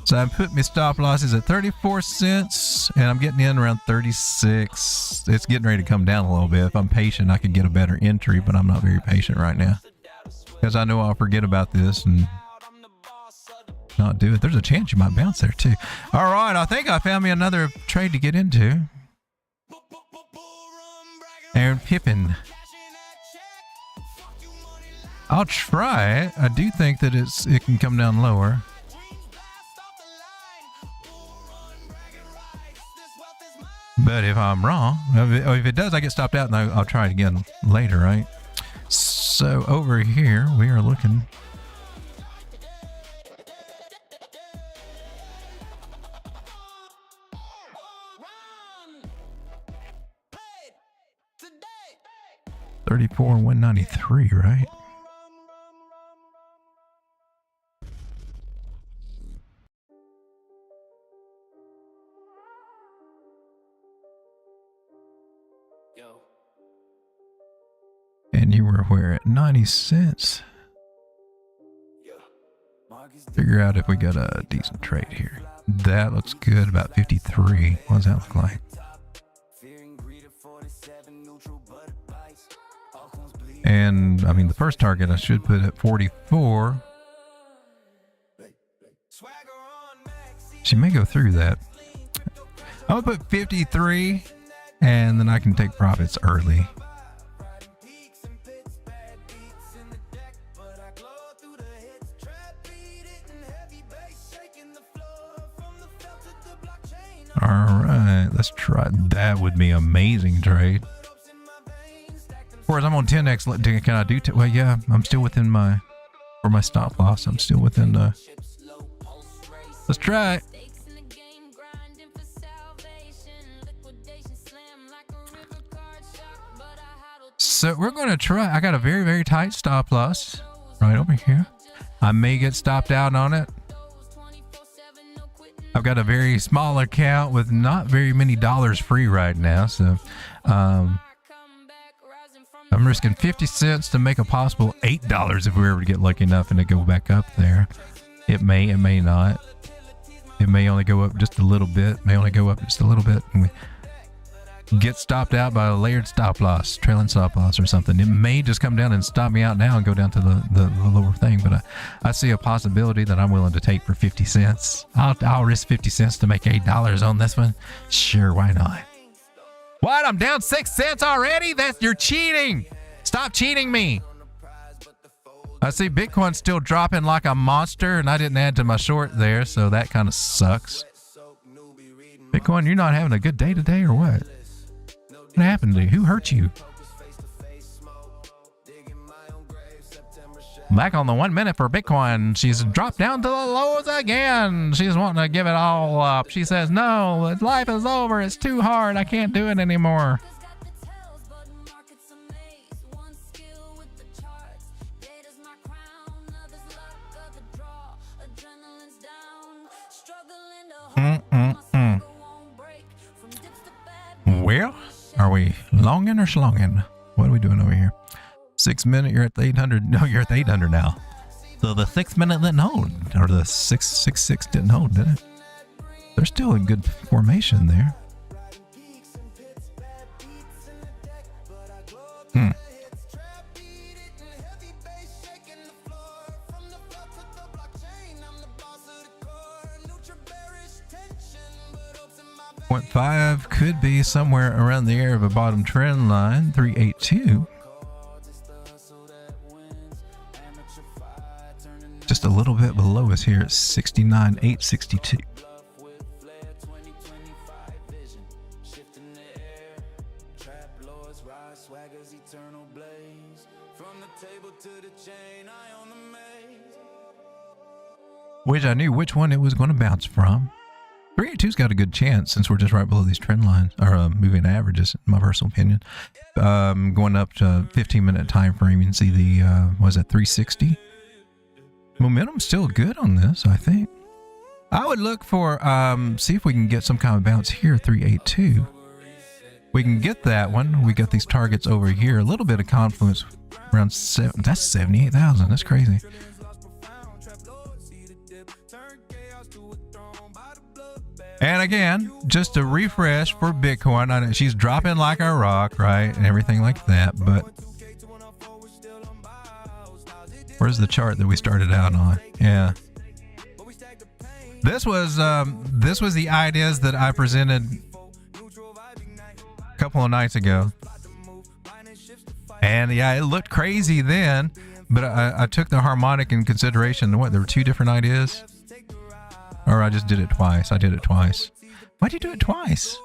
So I put my stop losses at 34 cents, and I'm getting in around 36. It's getting ready to come down a little bit. If I'm patient, I could get a better entry, but I'm not very patient right now. Because I know I'll forget about this and not do it. There's a chance you might bounce there too. All right, I think I found me another trade to get into. Aaron Pippin. I'll try it. I do think that it can come down lower. But if I'm wrong, if it does, I get stopped out and I'll try it again later, right? So over here, we are looking. $34,193, right? And you were where at 90 cents? Figure out if we got a decent trade here. That looks good, about 53. What does that look like? And I mean, the first target I should put at 44. She may go through that. I'm gonna put 53, and then I can take profits early. All right, let's try. That would be amazing trade. Of course, I'm on 10x. Can I do? Well, yeah, I'm still within my stop loss. I'm still within the. Let's try it. So we're going to try. I got a very, very tight stop loss right over here. I may get stopped out on it. I've got a very small account with not very many dollars free right now. So I'm risking 50 cents to make a possible $8 if we were to get lucky enough and to go back up there. It may not. It may only go up just a little bit. And we get stopped out by a layered stop loss, trailing stop loss or something. It may just come down and stop me out now and go down to the lower thing. But I see a possibility that I'm willing to take for 50 cents. I'll risk 50 cents to make $8 on this one. Sure, why not? What? I'm down 6 cents already? You're cheating. Stop cheating me. I see Bitcoin's still dropping like a monster, and I didn't add to my short there, so that kind of sucks. Bitcoin, you're not having a good day today or what? What happened to you? Who hurt you? Back on the 1 minute for Bitcoin. She's dropped down to the lows again. She's wanting to give it all up. She says, no, life is over. It's too hard. I can't do it anymore. Well, are we longing or slonging? What are we doing over here? 6 minute, you're at the 800. No, you're at the 800 now. So the 6 minute didn't hold, or the 666 didn't hold, did it? They're still in good formation there. Hmm. .5 could be somewhere around the area of a bottom trend line, 382. Just a little bit below us here at 69,862. Which I knew which one it was going to bounce from. 382's got a good chance since we're just right below these trend lines or moving averages, in my personal opinion. Going up to 15-minute time frame, you can see the was it 360? Momentum's still good on this, I think. I would look for see if we can get some kind of bounce here, 382. We can get that one. We got these targets over here. A little bit of confluence around that's 78,000. That's crazy. And again, just a refresh for Bitcoin. I know she's dropping like a rock, right? And everything like that. But where's the chart that we started out on? Yeah. This was the ideas that I presented a couple of nights ago. And yeah, it looked crazy then, but I took the harmonic in consideration. What, there were two different ideas? Or I just did it twice. I did it twice. Why'd you do it twice?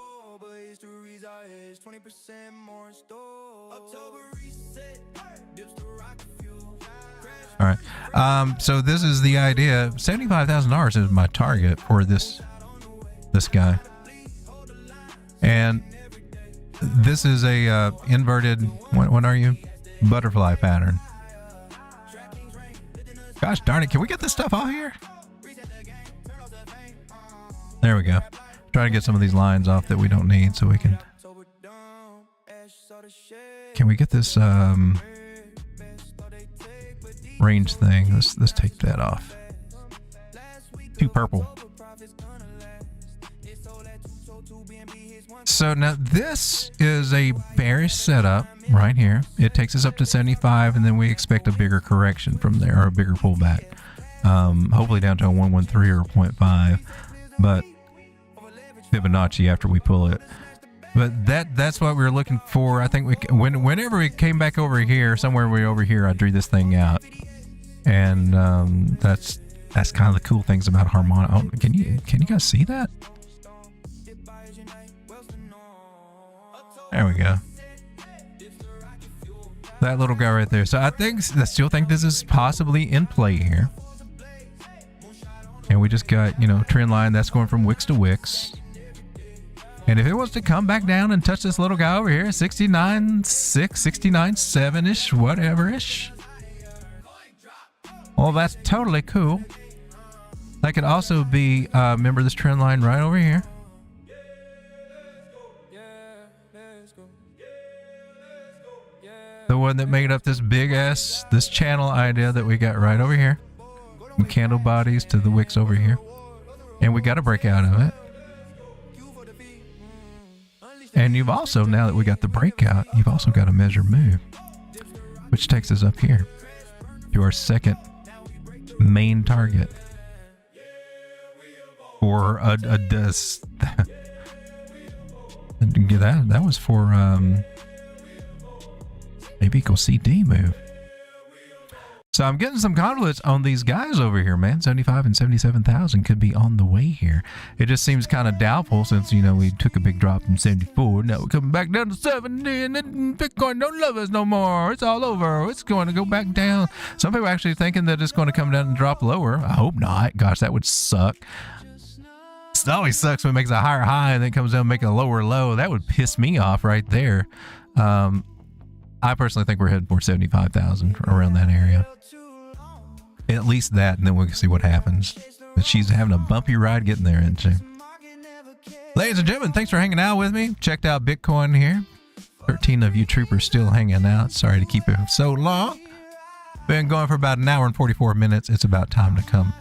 All right. So this is the idea. $75,000 is my target for this guy. And this is a inverted, what are you? Butterfly pattern. Gosh darn it. Can we get this stuff out here? There we go. Try to get some of these lines off that we don't need so we can. Can we get this range thing? Let's take that off. Too purple. So now this is a bearish setup right here. It takes us up to 75 and then we expect a bigger correction from there, or a bigger pullback. Hopefully down to a 113 or a 0.5. But Fibonacci after we pull it. But that's what we were looking for. I think whenever we came back over here, somewhere way over here, I drew this thing out. And that's kind of the cool things about Harmonic. Oh, can you guys see that? There we go. That little guy right there. So I still think this is possibly in play here. And we just got, trend line that's going from wicks to wicks. And if it wants to come back down and touch this little guy over here, 69.6, 69.7-ish, whatever-ish. Well, that's totally cool. That could also be, remember this trend line right over here? The one that made up this big ass, this channel idea that we got right over here. From candle bodies to the wicks over here. And we got to break out of it. And you've also, now that we got the breakout, you've also got a measure move. Which takes us up here. To our second main target. For a that was for maybe equals CD move. So I'm getting some confidence on these guys over here, man. 75 and 77,000 could be on the way here. It just seems kind of doubtful since, we took a big drop from 74. Now we're coming back down to 70 and then Bitcoin don't love us no more. It's all over. It's going to go back down. Some people are actually thinking that it's going to come down and drop lower. I hope not. Gosh, that would suck. It always sucks when it makes a higher high and then comes down making a lower low. That would piss me off right there. I personally think we're heading for 75,000 around that area. At least that, and then we'll see what happens. But she's having a bumpy ride getting there, isn't she? Ladies and gentlemen, thanks for hanging out with me. Checked out Bitcoin here. 13 of you troopers still hanging out. Sorry to keep it so long. Been going for about an hour and 44 minutes. It's about time to come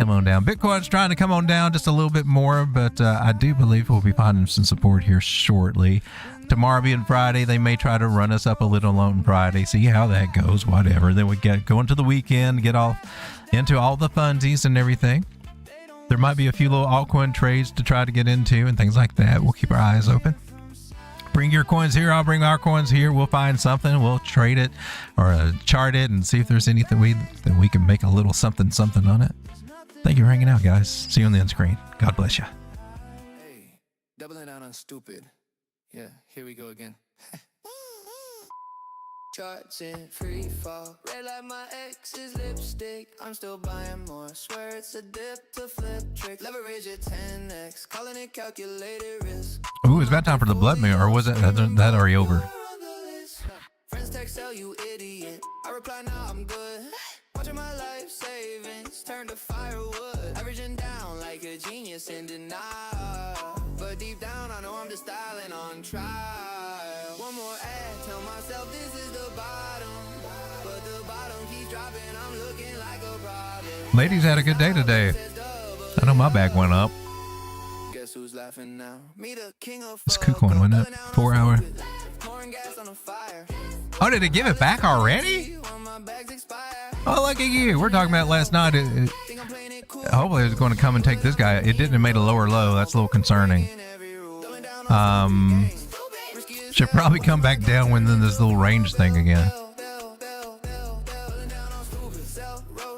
on down. Bitcoin's trying to come on down just a little bit more, but I do believe we'll be finding some support here shortly. Tomorrow being Friday, they may try to run us up a little on Friday, see how that goes, whatever. Then we go into the weekend, get all into all the funsies and everything. There might be a few little altcoin trades to try to get into and things like that. We'll keep our eyes open. Bring your coins here, I'll bring our coins here. We'll find something, we'll trade it or chart it and see if there's anything that we can make a little something on it. Thank you for hanging out, guys. See you on the end screen. God bless you. Hey, doubling down on stupid. Yeah, here we go again. Charts in free fall. Red like my ex's lipstick. I'm still buying more. Swear it's a dip to flip trick. Leverage at 10x. Calling it calculated risk. Ooh, it's about time for the blood meal, or was that already over? Friends text tell you idiot. I reply now I'm good. Watching my life savings turn to firewood. Averaging down like a genius in denial. But deep down I know I'm just styling on trial. One more ad, tell myself this is the bottom. But the bottom keeps dropping, I'm looking like a problem. Ladies had a good day today. I know my bag went up. Guess who's laughing now? Me the king of It's KuCoin, wasn't it? 4 hour. pouring gas on the fire. Oh, did it give it back already? Oh, look at you. We're talking about last night. Hopefully it's going to come and take this guy. It didn't. It made a lower low. That's a little concerning. Should probably come back down when then this little range thing again.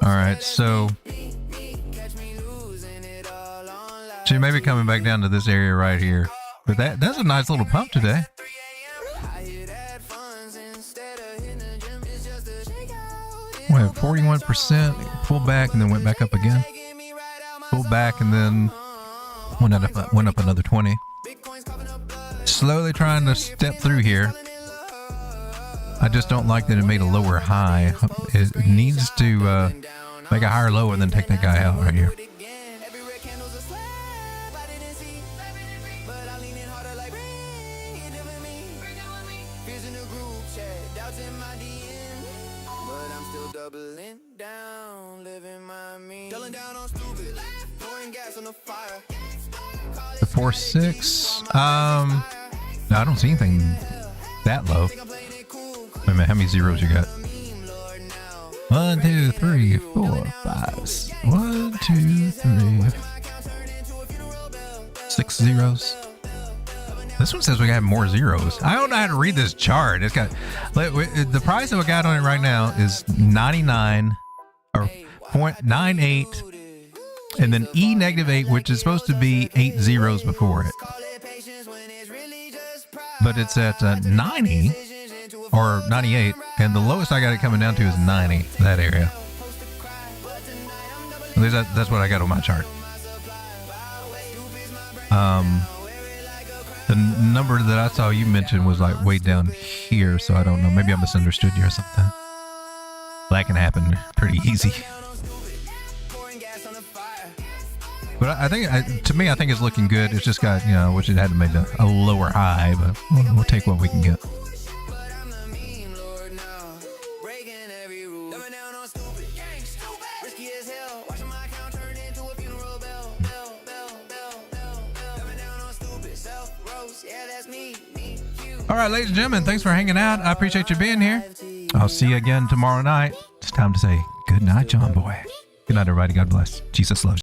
All right, so she may be coming back down to this area right here. But that's a nice little pump today. We have 41%, pulled back and then went back up again. Pulled back and then went up another 20. Slowly trying to step through here. I just don't like that it made a lower high. It needs to make a higher low and then take that guy out right here. The 4-6. No, I don't see anything that low. Wait a minute, how many zeros you got? 1, 2, 3, 4, 5. 1, 2, 3. 6 zeros. This one says we got more zeros. I don't know how to read this chart. It's got the price that we got on it right now is 99 or 0.98. And then E -8, which is supposed to be 8 zeros before it. But it's at 90 or 98. And the lowest I got it coming down to is 90, that area. At least that's what I got on my chart. The number that I saw you mentioned was like way down here. So I don't know. Maybe I misunderstood you or something. That can happen pretty easy. But I think, to me, I think it's looking good. It's just got, which it had to make a lower high, but we'll take what we can get. All right, ladies and gentlemen, thanks for hanging out. I appreciate you being here. I'll see you again tomorrow night. It's time to say good night, John Boy. Good night, everybody. God bless. Jesus loves you.